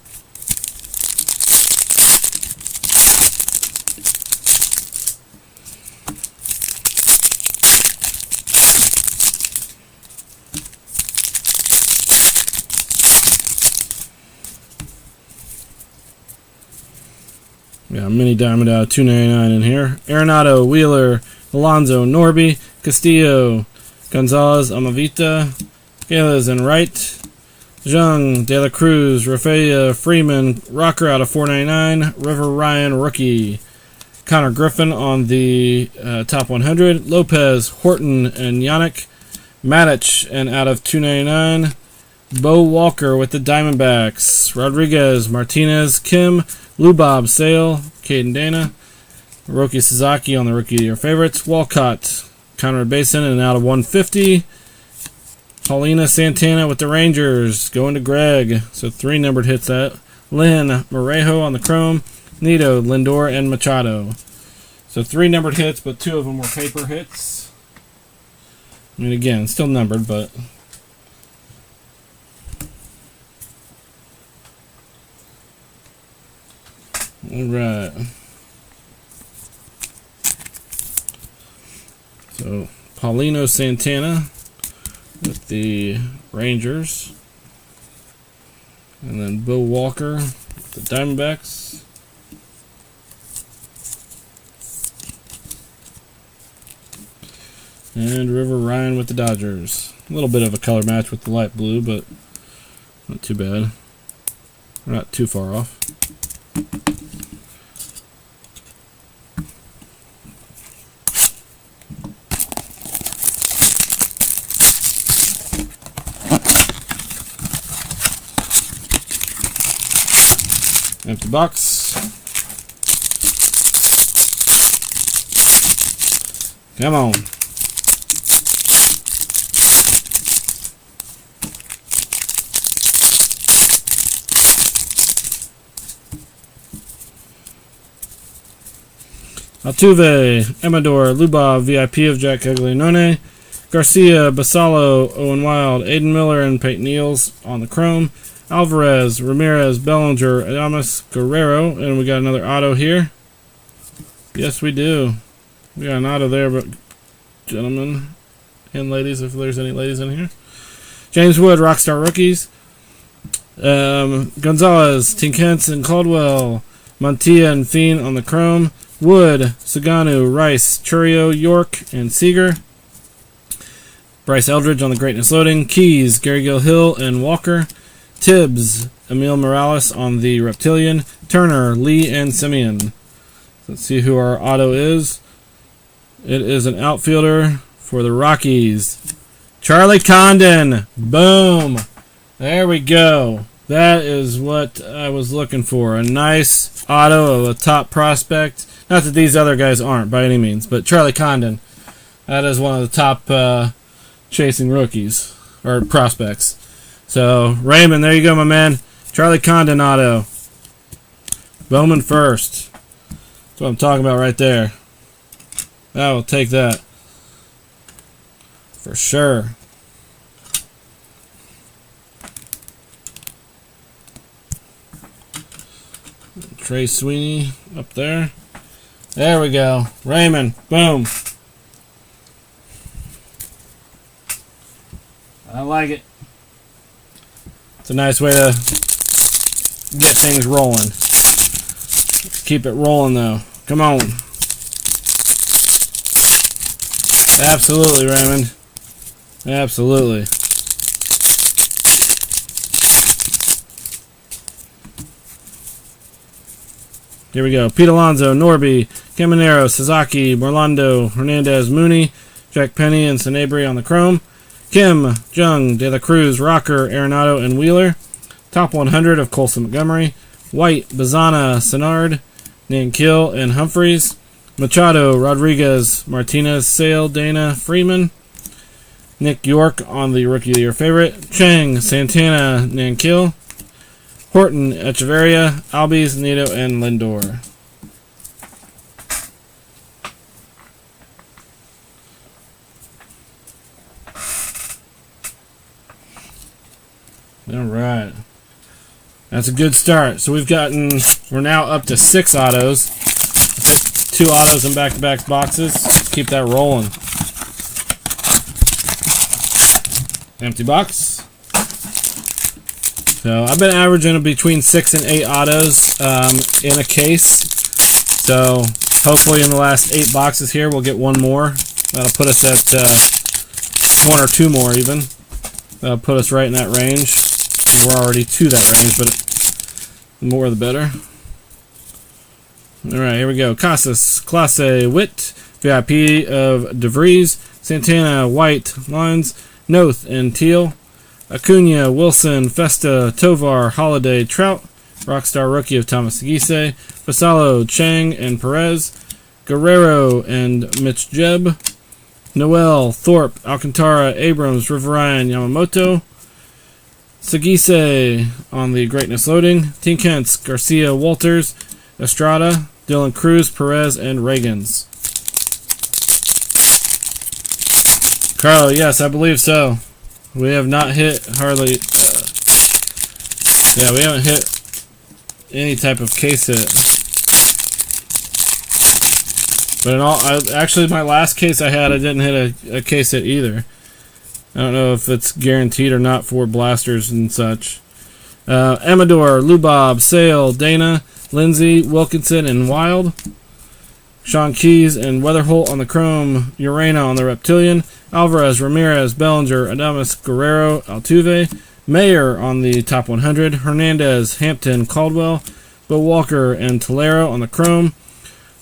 Yeah, mini diamond out of 299 in here. Arenado, Wheeler, Alonso, Norby, Castillo, Gonzalez, Amavita, Gales and Wright, Zhang, De La Cruz, Rafaela, Freeman, Rocker out of 499, River Ryan, rookie. Connor Griffin on the top 100, Lopez, Horton, and Yannick, Matic, and out of 299, Bo Walker with the Diamondbacks, Rodriguez, Martinez, Kim, Lubob, Sale, Caden Dana, Roki Sasaki on the Rookie of Your Favorites, Walcott, Conrad Basin, and out of 150, Paulina Santana with the Rangers, going to Greg, so 3 numbered hits that, Lynn, Morejo on the Chrome, Nito, Lindor, and Machado. So 3 numbered hits, but 2 of them were paper hits. I mean, again, still numbered, but... Alright. So, Paulino Santana with the Rangers. And then Bill Walker with the Diamondbacks. And River Ryan with the Dodgers. A little bit of a color match with the light blue, but not too bad. We're not too far off. Empty box. Come on. Altuve, Amador, Lubov, VIP of Jack Caglianone, Garcia, Basalo, Owen Wild, Aiden Miller, and Peyton Neals on the Chrome, Alvarez, Ramirez, Bellinger, Adames Guerrero, and we got another auto here. Yes, we do. We got an auto there, but gentlemen and ladies, if there's any ladies in here. James Wood, Rockstar Rookies. Gonzalez, Tinkentz, and Caldwell, Montilla and Fiend on the Chrome. Wood, Saganu, Rice, Churio, York, and Seager. Bryce Eldridge on the Greatness Loading. Keys, Gary Gill Hill, and Walker. Tibbs, Emil Morales on the Reptilian. Turner, Lee, and Simeon. Let's see who our auto is. It is an outfielder for the Rockies. Charlie Condon. Boom. There we go. That is what I was looking for. A nice auto of a top prospect. Not that these other guys aren't by any means, but Charlie Condon. That is one of the top chasing rookies or prospects. So, Raymond, there you go, my man. Charlie Condon auto. Bowman first. That's what I'm talking about right there. I will take that. For sure. Trey Sweeney up there. There we go. Raymond. Boom. I like it. It's a nice way to get things rolling. Let's keep it rolling, though. Come on. Absolutely, Raymond. Absolutely. Here we go. Pete Alonso, Norby, Caminero, Sasaki, Morlando, Hernandez, Mooney, Jack Penny, and Sanabria on the Chrome. Kim, Jung, De La Cruz, Rocker, Arenado, and Wheeler. Top 100 of Colson Montgomery. White, Bazana, Senard, Nankill, and Humphreys. Machado, Rodriguez, Martinez, Sale, Dana, Freeman. Nick York on the Rookie of the Year favorite. Chang, Santana, Nankill. Horton, Echeverria, Albies, Nito, and Lindor. Alright. That's a good start. So we're now up to 6 autos. Let's hit 2 autos in back-to-back boxes. Let's keep that rolling. Empty box. So I've been averaging between 6 and 8 autos in a case. So hopefully in the last 8 boxes here we'll get 1 more. That'll put us at 1 or 2 more even. That'll put us right in that range. We're already to that range, but the more the better. Alright, here we go. Casas, Clase, Witt, VIP of DeVries, Santana, White, Lines, Noth, and Teal, Acuna, Wilson, Festa, Tovar, Holiday, Trout, Rockstar Rookie of Thomas Segise, Vassallo, Chang, and Perez, Guerrero, and Mitch Jebb, Noel, Thorpe, Alcantara, Abrams, Riverayan, Yamamoto, Segise on the Greatness Loading, Team Kent's, Garcia, Walters, Estrada, Dylan Cruz, Perez, and Reagans. Carlo, yes, I believe so. We have not hit hardly. We haven't hit any type of case hit. But in all, actually, my last case I had, I didn't hit a case hit either. I don't know if it's guaranteed or not for blasters and such. Amador, Lubob, Sale, Dana, Lindsay, Wilkinson, and Wild. Sean Keys and Weatherholt on the Chrome. Urena on the Reptilian. Alvarez, Ramirez, Bellinger, Adames, Guerrero, Altuve. Mayer on the top 100. Hernandez, Hampton, Caldwell. Bo Walker and Tolero on the Chrome.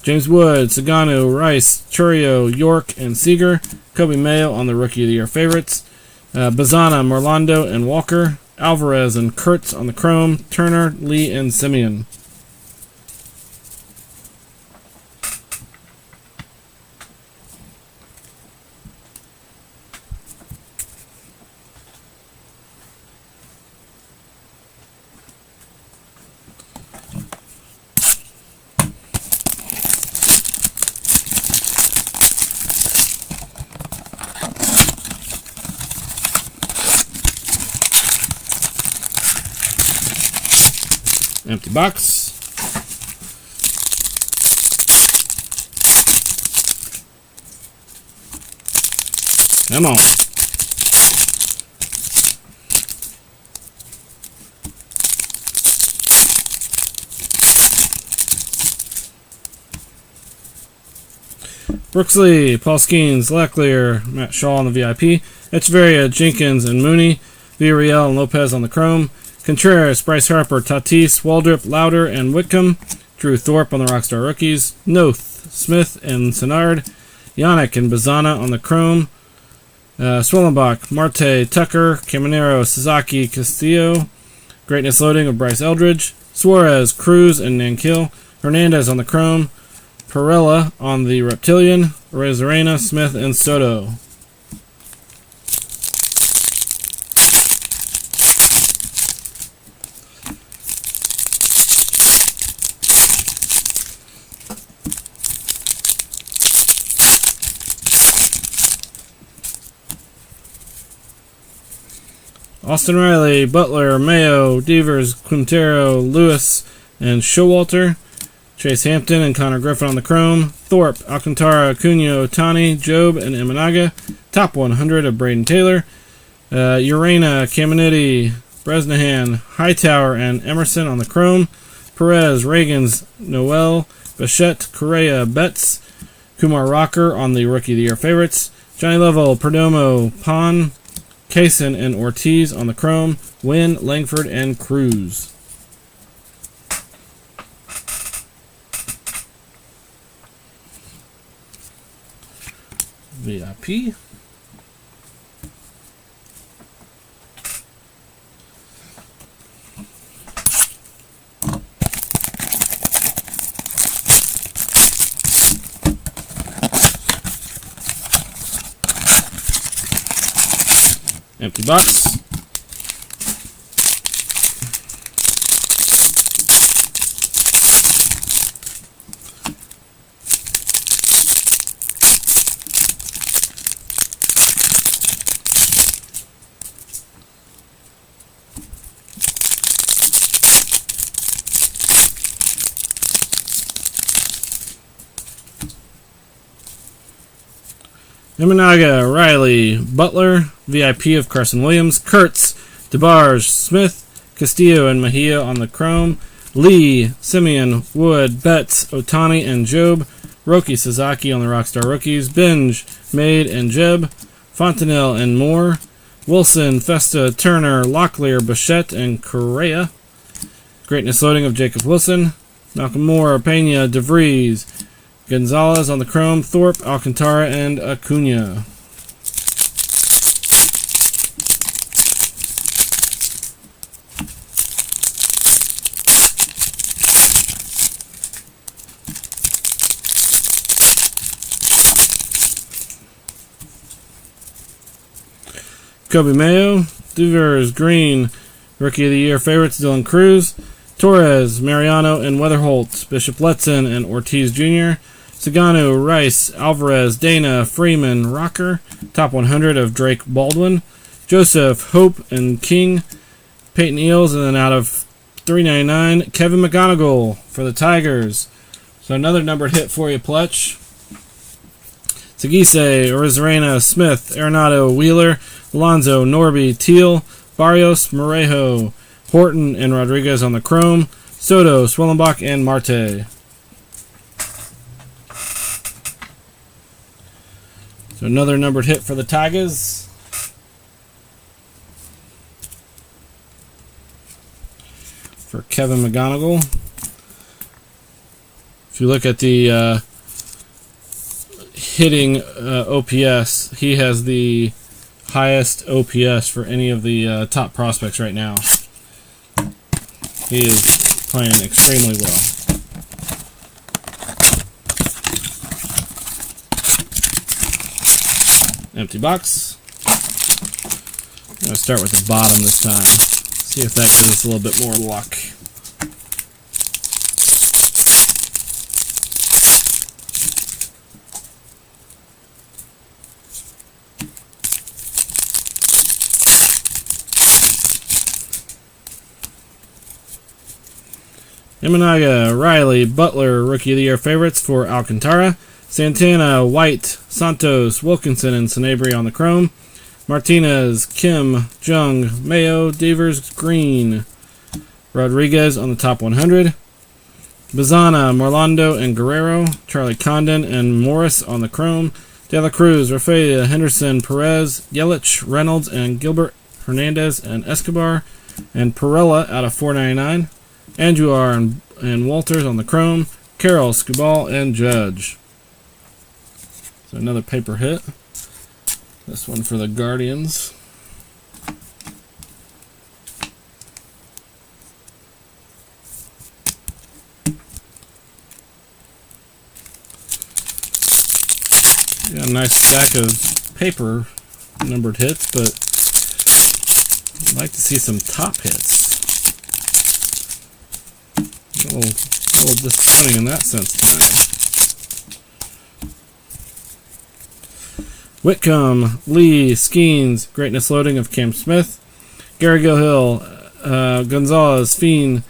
James Wood, Sagano, Rice, Churio, York, and Seager. Kobe Mayo on the Rookie of the Year favorites. Bazana, Morlando, and Walker. Alvarez and Kurtz on the Chrome. Turner, Lee, and Simeon. Empty box. Come on. Brooksley, Paul Skeens, Leclerc, Matt Shaw on the VIP, Echeverria, Jenkins, and Mooney, Villarreal and Lopez on the Chrome, Contreras, Bryce Harper, Tatis, Waldrop, Lauder, and Whitcomb, Drew Thorpe on the Rockstar Rookies, Noth, Smith, and Senard, Yannick and Bazana on the Chrome, Swellenbach, Marte, Tucker, Caminero, Sasaki, Castillo, Greatness Loading of Bryce Eldridge, Suarez, Cruz, and Nankill, Hernandez on the Chrome, Perella on the Reptilian, Arena, Smith, and Soto. Austin Riley, Butler, Mayo, Devers, Quintero, Lewis, and Showalter. Chase Hampton and Connor Griffin on the Chrome. Thorpe, Alcantara, Acuna, Otani, Job, and Imanaga. Top 100 of Braden Taylor. Urena, Caminiti, Bresnahan, Hightower, and Emerson on the Chrome. Perez, Reagans, Noel, Bichette, Correa, Betts. Kumar Rocker on the Rookie of the Year favorites. Johnny Lovell, Perdomo, Pon, Kaysen, and Ortiz on the Chrome. Wynn, Langford, and Cruz. VIP. Empty box. Imanaga, Riley, Butler, VIP of Carson Williams, Kurtz, DeBarge, Smith, Castillo, and Mejia on the Chrome, Lee, Simeon, Wood, Betts, Otani, and Job, Roki Sasaki on the Rockstar Rookies, Binge, Made, and Jeb, Fontanelle and Moore, Wilson, Festa, Turner, Locklear, Bichette, and Correa, Greatness Loading of Jacob Wilson, Malcolm Moore, Pena, DeVries, Gonzalez on the Chrome, Thorpe, Alcantara, and Acuna. Kobe Mayo, Duvers, Green, Rookie of the Year favorites, Dylan Cruz, Torres, Mariano, and Weatherholt, Bishop Letson, and Ortiz Jr., Sagano, Rice, Alvarez, Dana, Freeman, Rocker, top 100 of Drake Baldwin, Joseph, Hope, and King, Peyton Eels, and then out of 399, Kevin McGonigal for the Tigers. So another numbered hit for you, Pletch. Sagise, Orizarena, Smith, Arenado, Wheeler, Alonzo, Norby, Teal, Barrios, Morejo, Horton, and Rodriguez on the Chrome, Soto, Swellenbach, and Marte. So another numbered hit for the Tigers. For Kevin McGonigal. If you look at the hitting OPS, he has the highest OPS for any of the top prospects right now. He is playing extremely well. Empty box. I'm going to start with the bottom this time. See if that gives us a little bit more luck. Imanaga, Riley, Butler, Rookie of the Year favorites for Alcantara, Santana, White, Santos, Wilkinson, and Sanabria on the Chrome, Martinez, Kim, Jung, Mayo, Devers, Green, Rodriguez on the top 100, Bazana, Morlando, and Guerrero, Charlie Condon, and Morris on the Chrome, De La Cruz, Rafaela, Henderson, Perez, Yelich, Reynolds, and Gilbert, Hernandez, and Escobar, and Perella out of 499, Andujar and Walters on the Chrome, Carroll, Scubal, and Judge. So another paper hit. This one for the Guardians. Got a nice stack of paper numbered hits, but I'd like to see some top hits. A little disappointing in that sense tonight. Whitcomb, Lee, Skeens, Greatness Loading of Cam Smith, Gary Gilhill, Gonzalez, Fiend,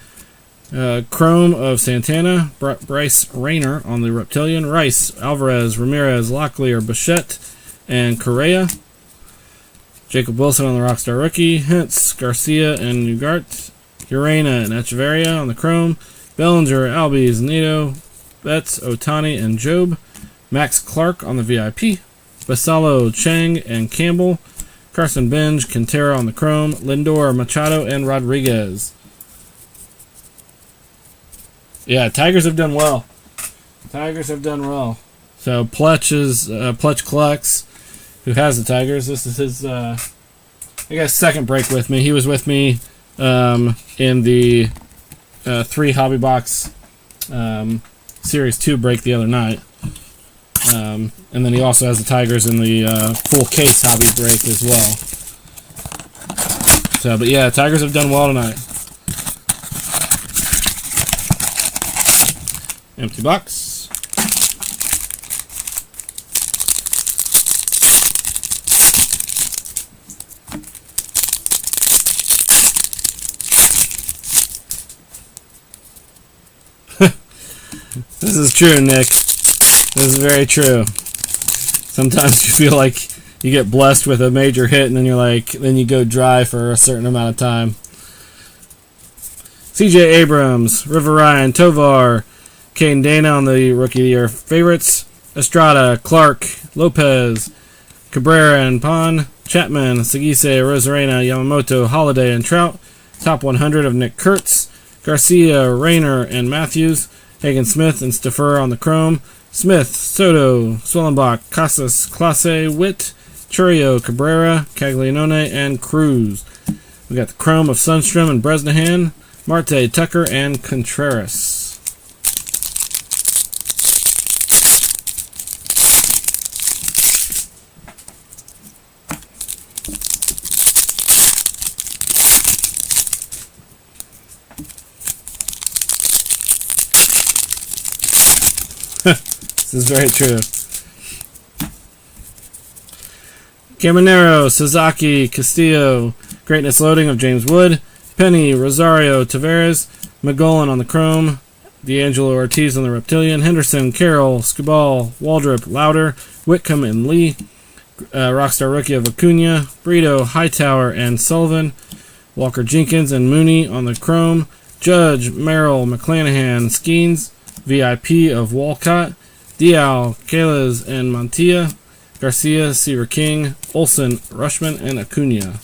Chrome of Santana, Bryce Rayner on the Reptilian, Rice, Alvarez, Ramirez, Locklear, Bichette, and Correa, Jacob Wilson on the Rockstar Rookie, Hintz, Garcia, and Ugart, Urena and Echeverria on the Chrome, Bellinger, Albies, Nito, Betts, Otani, and Job, Max Clark on the VIP, Basalo, Chang, and Campbell, Carson Benj, Quintero on the Chrome, Lindor, Machado, and Rodriguez. Yeah, Tigers have done well. Tigers have done well. So Pletch collects, who has the Tigers. This is his, I guess, second break with me. He was with me in the 3 Hobby Box Series 2 break the other night. And then he also has the Tigers in the full case hobby break as well. So, but yeah, Tigers have done well tonight. Empty box. This is true, Nick. This is very true. Sometimes you feel like you get blessed with a major hit, and then then you go dry for a certain amount of time. C.J. Abrams, River Ryan, Tovar, Caden Dana on the Rookie of the Year favorites, Estrada, Clark, Lopez, Cabrera and Pond, Chapman, Sagise, Rosarena, Yamamoto, Holiday, and Trout. Top 100 of Nick Kurtz, Garcia, Rayner, and Matthews, Hagen Smith and Staffer on the Chrome, Smith, Soto, Swellenbach, Casas, Clase, Witt, Churio, Cabrera, Caglianone, and Cruz. We got the Chrome of Sundstrom and Bresnahan, Marte, Tucker, and Contreras. This is very true. Caminero, Sasaki, Castillo, Greatness Loading of James Wood, Penny, Rosario, Tavares, McGowan on the Chrome, D'Angelo Ortiz on the Reptilian, Henderson, Carroll, Scabal, Waldrop, Lauder, Whitcomb, and Lee, Rockstar Rookie of Acuna, Brito, Hightower, and Sullivan, Walker Jenkins and Mooney on the Chrome, Judge, Merrill, McClanahan, Skeens, VIP of Walcott, Dial, Kalas, and Mantilla, Garcia, Seaver King, Olsen, Rushman, and Acuna.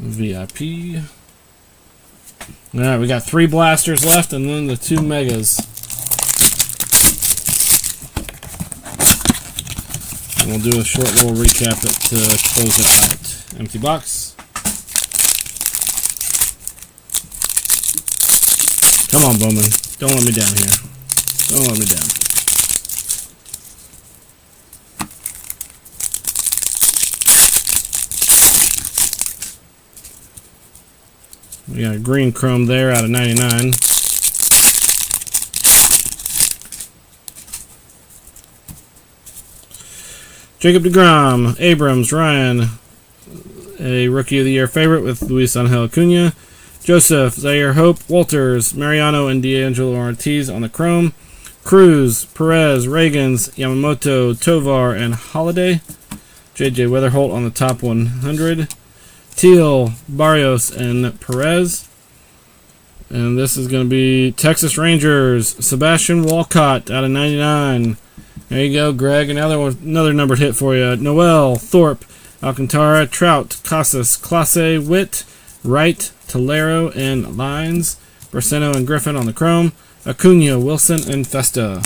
VIP. Alright, we got 3 blasters left and then the 2 megas. And we'll do a short little recap to close it out. Empty box. Come on, Bowman. Don't let me down here. Don't let me down. We got a green chrome there out of 99. Jacob deGrom, Abrams, Ryan, a Rookie of the Year favorite with Luis Angel Acuna. Joseph, Zaire Hope, Walters, Mariano, and D'Angelo Ortiz on the Chrome. Cruz, Perez, Reagans, Yamamoto, Tovar, and Holiday. J.J. Weatherholt on the top 100. Teal, Barrios, and Perez. And this is going to be Texas Rangers, Sebastian Walcott out of 99. There you go, Greg. Another numbered hit for you. Noel, Thorpe, Alcantara, Trout, Casas, Clase, Witt, Wright, Tolero, and Lines. Braceno and Griffin on the Chrome. Acuna, Wilson, and Festa.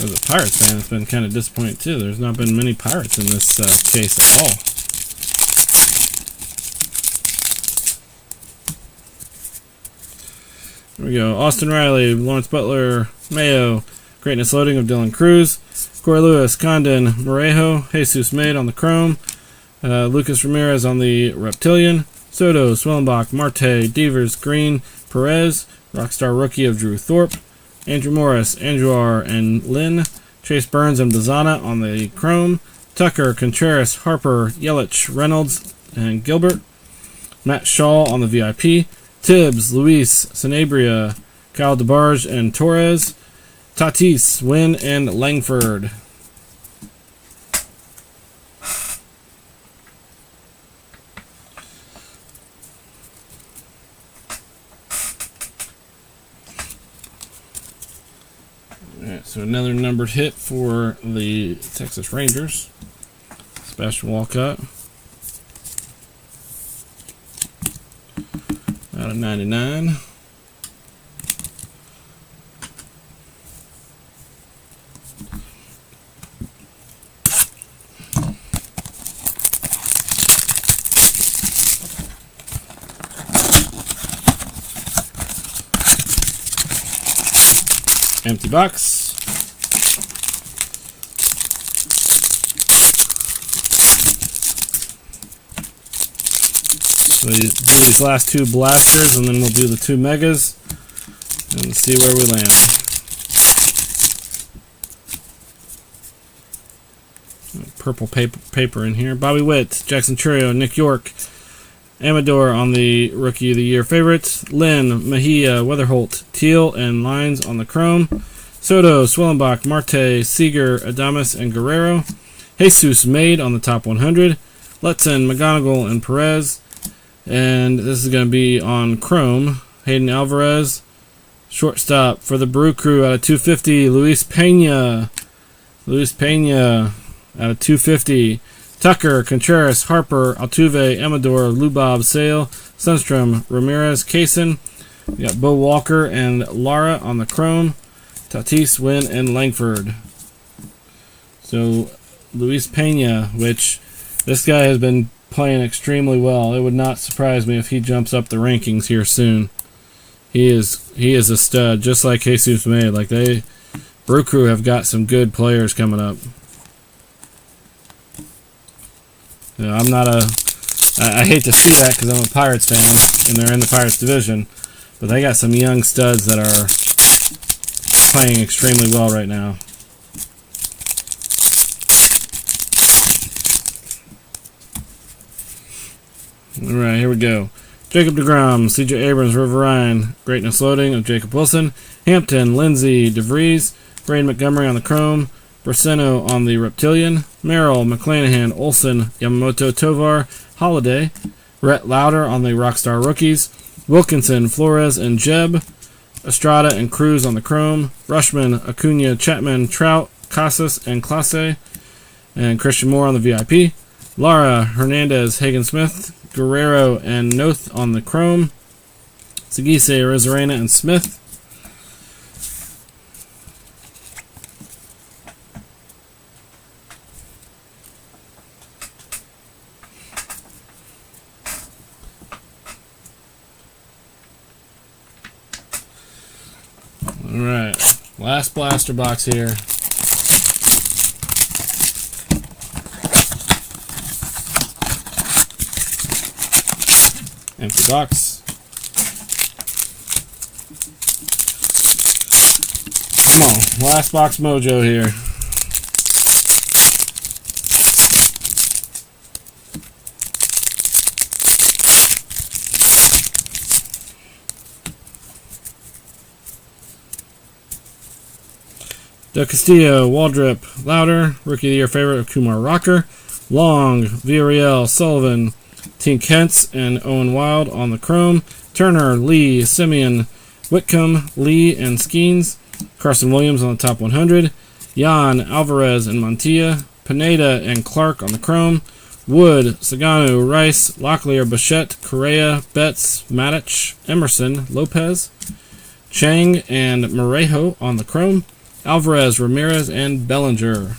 As a Pirates fan, it's been kind of disappointing too. There's not been many Pirates in this case at all. Here we go. Austin Riley, Lawrence Butler, Mayo, Greatness Loading of Dylan Cruz, Corey Lewis, Condon, Morejo, Jesus Maid on the Chrome, Lucas Ramirez on the Reptilian, Soto, Swellenbach, Marte, Devers, Green, Perez, Rockstar Rookie of Drew Thorpe, Andrew Morris, Andujar, and Lynn, Chase Burns and Bazana on the Chrome, Tucker, Contreras, Harper, Yelich, Reynolds, and Gilbert, Matt Shaw on the VIP, Tibbs, Luis, Sanabria, Kyle DeBarge, and Torres, Tatis, Wynn, and Langford. Alright, so another numbered hit for the Texas Rangers. Sebastian Walcott. Out of 99. Empty box. So you do these last 2 blasters, and then we'll do the 2 megas. and see where we land. Purple paper in here. Bobby Witt, Jackson Churio, Nick York, Amador on the Rookie of the Year favorites. Lynn, Mejia, Weatherholt, Teal, and Lines on the Chrome. Soto, Swellenbach, Marte, Seager, Adames, and Guerrero. Jesus Made on the top 100. Lutzen, McGonigal, and Perez. And this is going to be on Chrome. Hayden Alvarez. Shortstop for the Brew Crew out of 250. Luis Pena. Out of 250. Tucker, Contreras, Harper, Altuve, Amador, Lubob, Sale, Sundstrom, Ramirez, Kaysen. We got Bo Walker and Lara on the Chrome. Tatis, Wynn, and Langford. So, Luis Pena, which this guy has been playing extremely well. It would not surprise me if he jumps up the rankings here soon. He is a stud, just like Jesus May. Like Brew Crew have got some good players coming up. You know, I hate to see that because I'm a Pirates fan and they're in the Pirates division, but they got some young studs that are playing extremely well right now. All right, here we go. Jacob deGrom, C.J. Abrams, River Ryan, Greatness Loading of Jacob Wilson, Hampton, Lindsay, DeVries, Braden Montgomery on the Chrome, Braseno on the Reptilian, Merrill, McClanahan, Olsen, Yamamoto, Tovar, Holiday, Rhett Lauder on the Rockstar Rookies, Wilkinson, Flores, and Jeb, Estrada and Cruz on the Chrome, Rushman, Acuna, Chapman, Trout, Casas, and Clase, and Christian Moore on the VIP, Lara, Hernandez, Hagen-Smith, Guerrero, and Noth on the Chrome, Segise, Rosarena, and Smith. Alright, last blaster box here. Empty box. Come on, last box mojo here. Del Castillo, Waldrop, Lauder, Rookie of the Year favorite of Kumar Rocker, Long, Villarreal, Sullivan, Team Kentz, and Owen Wild on the Chrome, Turner, Lee, Simeon, Whitcomb, Lee, and Skeens, Carson Williams on the top 100, Jan, Alvarez, and Montilla, Pineda and Clark on the Chrome, Wood, Saganu, Rice, Locklear, Bichette, Correa, Betts, Matic, Emerson, Lopez, Chang, and Morejo on the Chrome, Alvarez, Ramirez, and Bellinger. Not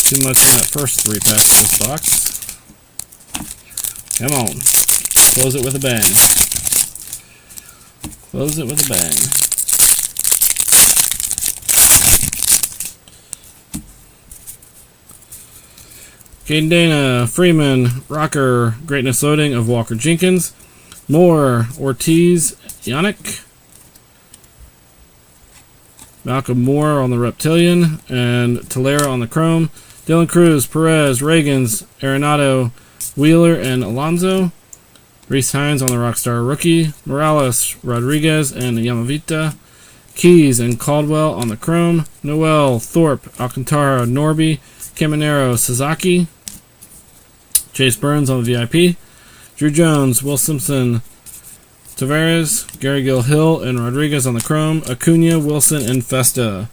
too much in that first three packs of this box. Come on. Close it with a bang. Close it with a bang. Caden Dana, Freeman, Rocker, Greatness Loading of Walker Jenkins, Moore, Ortiz, Yannick, Malcolm Moore on the Reptilian, and Tolera on the Chrome, Dylan Cruz, Perez, Reagans, Arenado, Wheeler, and Alonso, Reese Hines on the Rockstar Rookie, Morales, Rodriguez, and Yamavita, Keys and Caldwell on the Chrome, Noel, Thorpe, Alcantara, Norby, Caminero, Sasaki, Chase Burns on the VIP, Drew Jones, Will Simpson, Tavares, Gary Gill Hill, and Rodriguez on the Chrome, Acuna, Wilson, and Festa.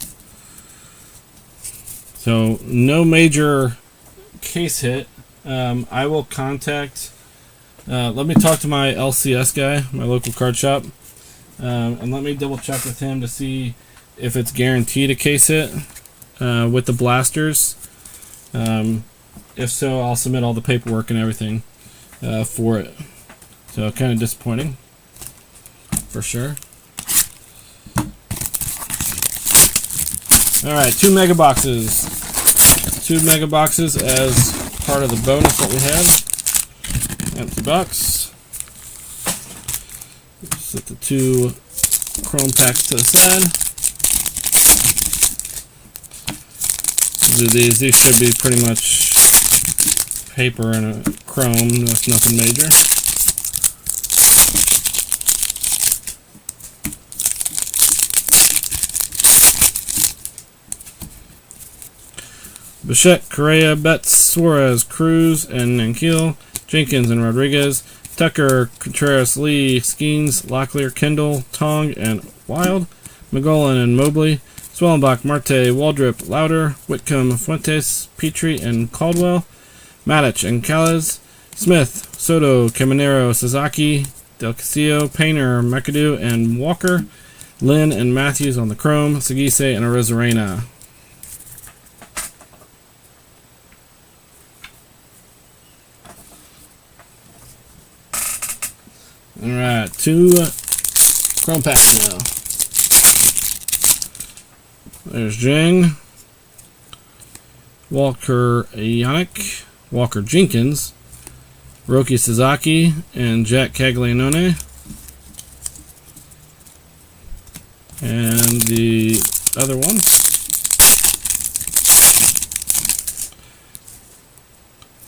So, no major case hit. I will contact, let me talk to my LCS guy, my local card shop, and let me double check with him to see if it's guaranteed a case hit with the blasters. If so, I'll submit all the paperwork and everything for it. So, kind of disappointing. For sure. Alright, 2 mega boxes. 2 mega boxes as part of the bonus that we have. Empty box. Set the 2 chrome packs to the side. Do these. These should be pretty much paper and a chrome. That's nothing major. Bichette, Correa, Betts, Suarez, Cruz, and Nanquil, Jenkins and Rodriguez, Tucker, Contreras, Lee, Skeens, Locklear, Kendall, Tong, and Wild, McGowan and Mobley, Swellenbach, Marte, Waldrip, Lauder, Whitcomb, Fuentes, Petrie, and Caldwell, Matic and Calles, Smith, Soto, Caminero, Sasaki, Del Castillo, Painter, McAdoo, and Walker, Lynn and Matthews on the chrome, Sagise and Arozarena. Alright, 2 chrome packs now. There's Jing, Walker Yannick, Walker Jenkins, Roki Sasaki, and Jack Caglianone. And the other one.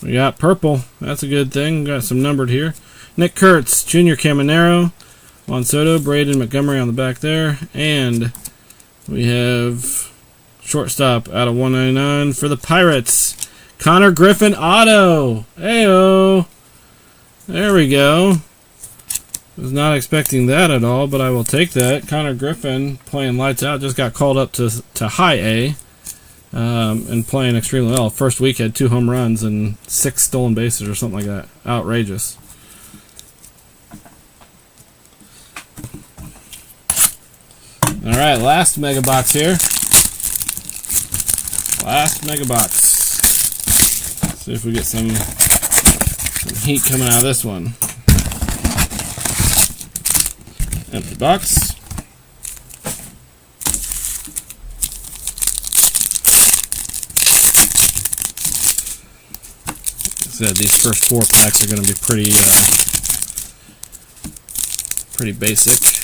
We got purple. That's a good thing. Got some numbered here. Nick Kurtz, Junior Caminero, Juan Soto, Braden Montgomery on the back there, and we have shortstop out of 199 for the Pirates, Connor Griffin auto. Heyo, there we go. Was not expecting that at all, but I will take that. Connor Griffin playing lights out. Just got called up to high A, and playing extremely well. First week had 2 home runs and 6 stolen bases or something like that. Outrageous. All right, last mega box here. Last mega box. See if we get some heat coming out of this one. Empty box. Like I said, these first 4 packs are going to be pretty basic.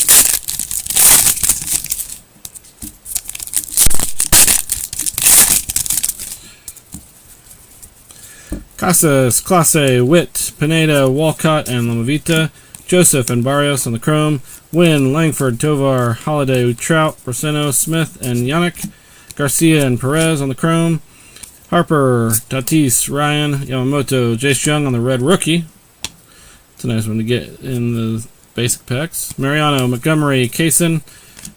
Casas, Clase, Witt, Pineda, Walcott, and Lamavita, Joseph and Barrios on the chrome, Wynn, Langford, Tovar, Holiday, Trout, Braseno, Smith, and Yannick, Garcia and Perez on the chrome, Harper, Tatis, Ryan, Yamamoto, Jace Young on the red rookie. It's a nice one to get in the basic packs. Mariano, Montgomery, Kaysen,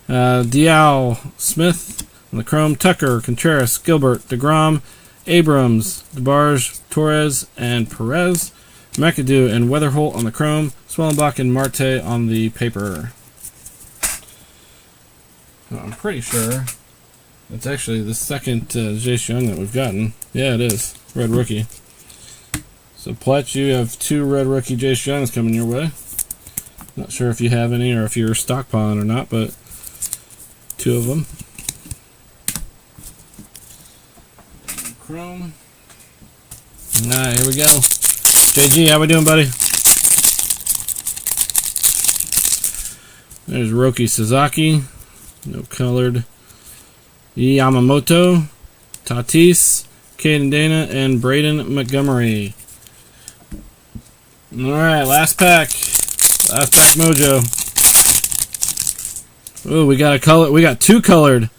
Dial, Smith on the chrome, Tucker, Contreras, Gilbert, DeGrom, Abrams, DeBarge, Torres, and Perez, McAdoo and Weatherholt on the chrome, Swellenbach and Marte on the paper. Well, I'm pretty sure it's actually the second Jace Young that we've gotten. Yeah, it is. Red rookie. So, Pletch, you have 2 red rookie Jace Youngs coming your way. Not sure if you have any or if you're stockpiling or not, but 2 of them. Chrome. Alright, here we go. JG, how we doing, buddy? There's Roki Sasaki. No colored. Yamamoto. Tatis. Caden Dana. And Braden Montgomery. Alright, last pack. Last pack mojo. Oh, we got a color. We got 2 colored.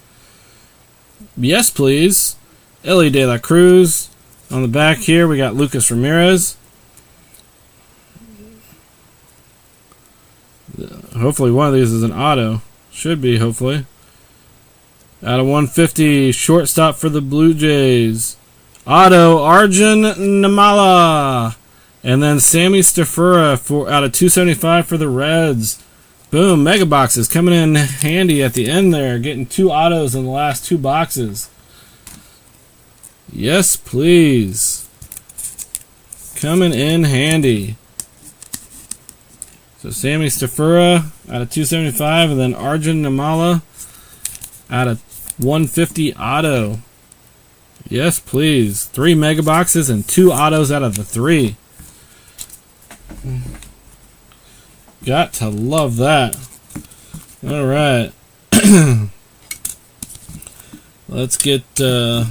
Yes, please. Ellie De La Cruz. On the back here, we got Lucas Ramirez. Hopefully one of these is an auto. Should be, hopefully. Out of 150, shortstop for the Blue Jays. Auto, Arjun Namala. And then Sammy Stafura out of 275 for the Reds. Boom, mega boxes coming in handy at the end there. Getting 2 autos in the last 2 boxes. Yes, please. Coming in handy. So Sammy Stafura out of 275, and then Arjun Namala out of 150 auto. Yes, please. 3 mega boxes and 2 autos out of the 3. Got to love that. All right. Let's get the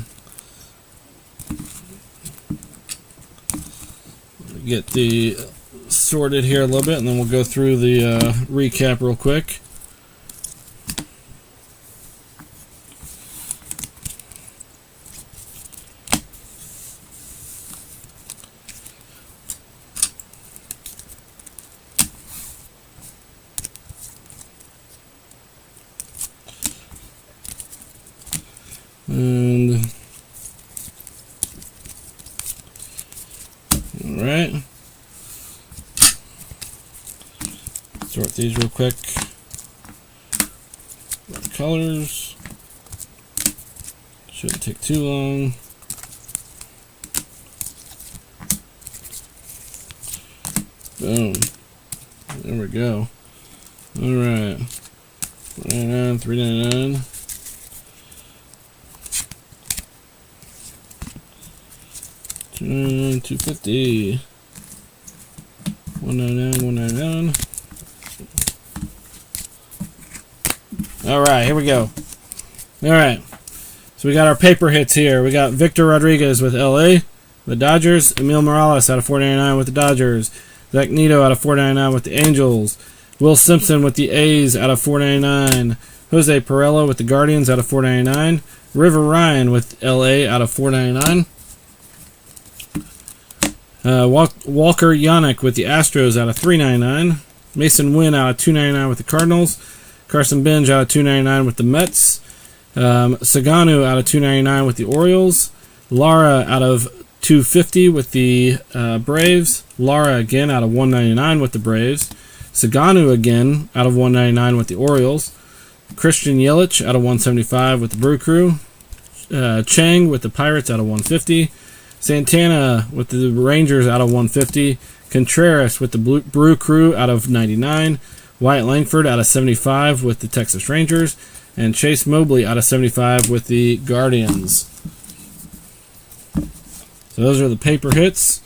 sorted here a little bit, and then we'll go through the recap real quick. And all right, sort these real quick. Colors shouldn't take too long. Boom. There we go. All right. $4.99, $3.99. $2.50. $1.99, $1.99. All right, here we go. All right. So we got our paper hits here. We got Victor Rodriguez with LA, the Dodgers. Emil Morales out of $4.99 with the Dodgers. Zach Neto out of $4.99 with the Angels. Will Simpson with the A's out of $4.99. Jose Pirela with the Guardians out of $4.99. River Ryan with LA out of $4.99. Walker Yannick with the Astros out of $3.99. Mason Wynn out of $2.99 with the Cardinals. Carson Benj out of $2.99 with the Mets. Saganu out of $2.99 with the Orioles. Lara out of $2.50 with the Braves. Lara again out of $1.99 with the Braves. Saganu again out of $1.99 with the Orioles. Christian Yelich out of $1.75 with the Brew Crew. Chang with the Pirates out of $1.50. Santana with the Rangers out of $1.50. Contreras with the Brew Crew out of $99. Wyatt Langford out of $75 with the Texas Rangers. And Chase Mobley out of $75 with the Guardians. So those are the paper hits.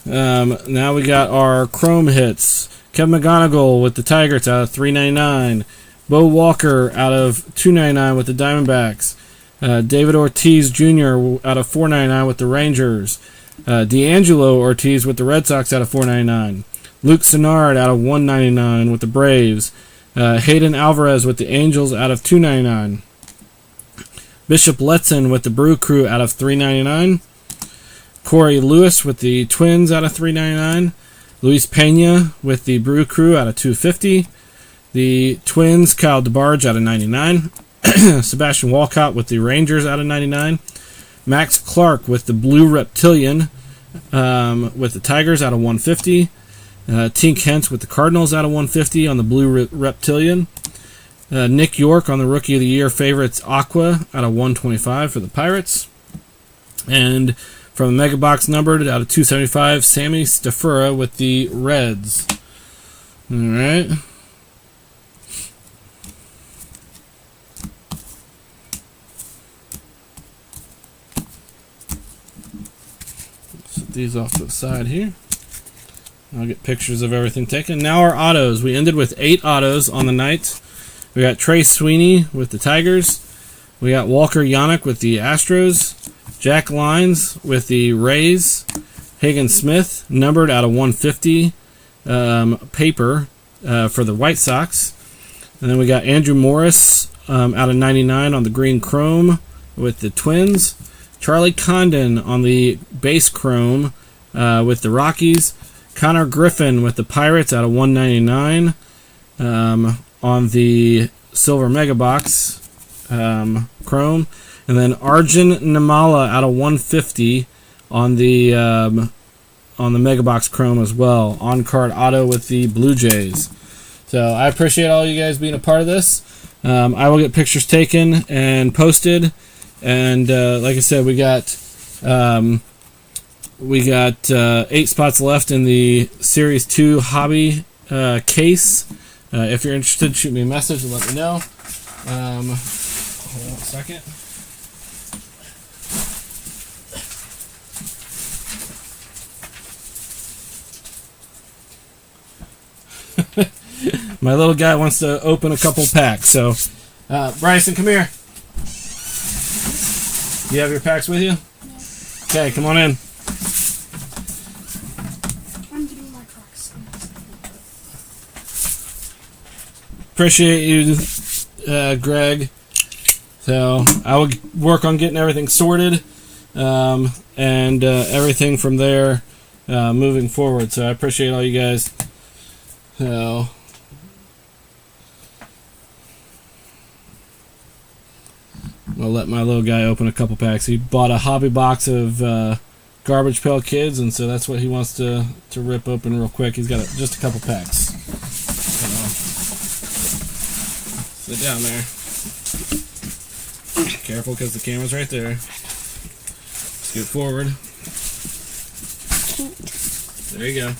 Now we got our chrome hits. Kevin McGonigal with the Tigers out of $3.99. Bo Walker out of $2.99 with the Diamondbacks. David Ortiz Jr. out of $4.99 with the Rangers. D'Angelo Ortiz with the Red Sox out of $4.99. Luke Sennard out of $1.99 with the Braves. Hayden Alvarez with the Angels out of $2.99. Bishop Letson with the Brew Crew out of $3.99. Corey Lewis with the Twins out of $3.99. Luis Pena with the Brew Crew out of $2.50. The Twins, Kyle DeBarge out of $99. Sebastian Walcott with the Rangers out of $99. Max Clark with the Blue Reptilian with the Tigers out of $150. Tink Hence with the Cardinals out of $150 on the Blue Reptilian. Nick York on the Rookie of the Year favorites Aqua out of $125 for the Pirates. And from the Mega Box numbered out of $275, Sammy Stafura with the Reds. All right. Set these off to the side here. I'll get pictures of everything taken. Now our autos. We ended with 8 autos on the night. We got Trey Sweeney with the Tigers. We got Walker Yannick with the Astros. Jack Lyons with the Rays. Hagen Smith, numbered out of 150 paper for the White Sox. And then we got Andrew Morris out of 99 on the green chrome with the Twins. Charlie Condon on the base chrome with the Rockies. Connor Griffin with the Pirates out of 199 on the silver mega box chrome, and then Arjun Namala out of 150 on the mega box chrome as well. On card auto with the Blue Jays. So I appreciate all you guys being a part of this. I will get pictures taken and posted, and like I said, we got 8 spots left in the Series 2 hobby case. If you're interested, shoot me a message and let me know. Hold on a second. my little guy wants to open a couple packs. So, Bryson, come here. You have your packs with you? Okay, come on in. I'm getting my trucks. Appreciate you, Greg. So I will work on getting everything sorted and everything from there moving forward. So I appreciate all you guys. So I'll let my little guy open a couple packs. He bought a hobby box of Garbage Pail Kids, and so that's what he wants to rip open real quick. He's got just a couple packs. So, sit down there. Careful because the camera's right there. Scoot forward. There you go.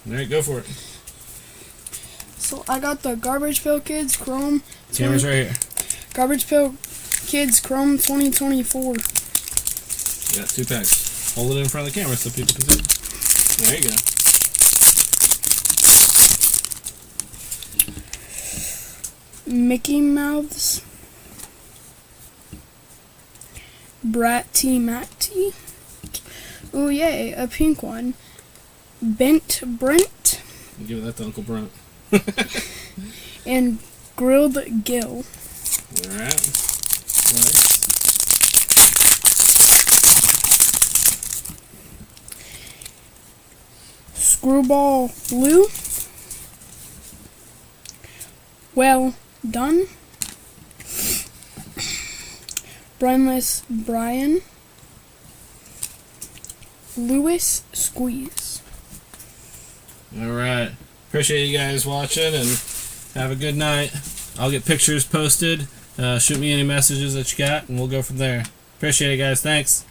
Alright, go for it. So I got the Garbage Pail Kids Chrome. Camera's right here. Garbage Pail Kids Chrome 2024. You got 2 packs. Hold it in front of the camera so people can see it. There you go. Mickey Mouths. Bratty Matty. Oh yay, a pink one. Bent Brent. Give that to Uncle Brent. And Grilled Gill. Alright. Nice. Screwball Lou. Well done. Brainless Brian. Lewis Squeeze. Alright. Appreciate you guys watching and have a good night. I'll get pictures posted. Shoot me any messages that you got and we'll go from there. Appreciate it, guys. Thanks.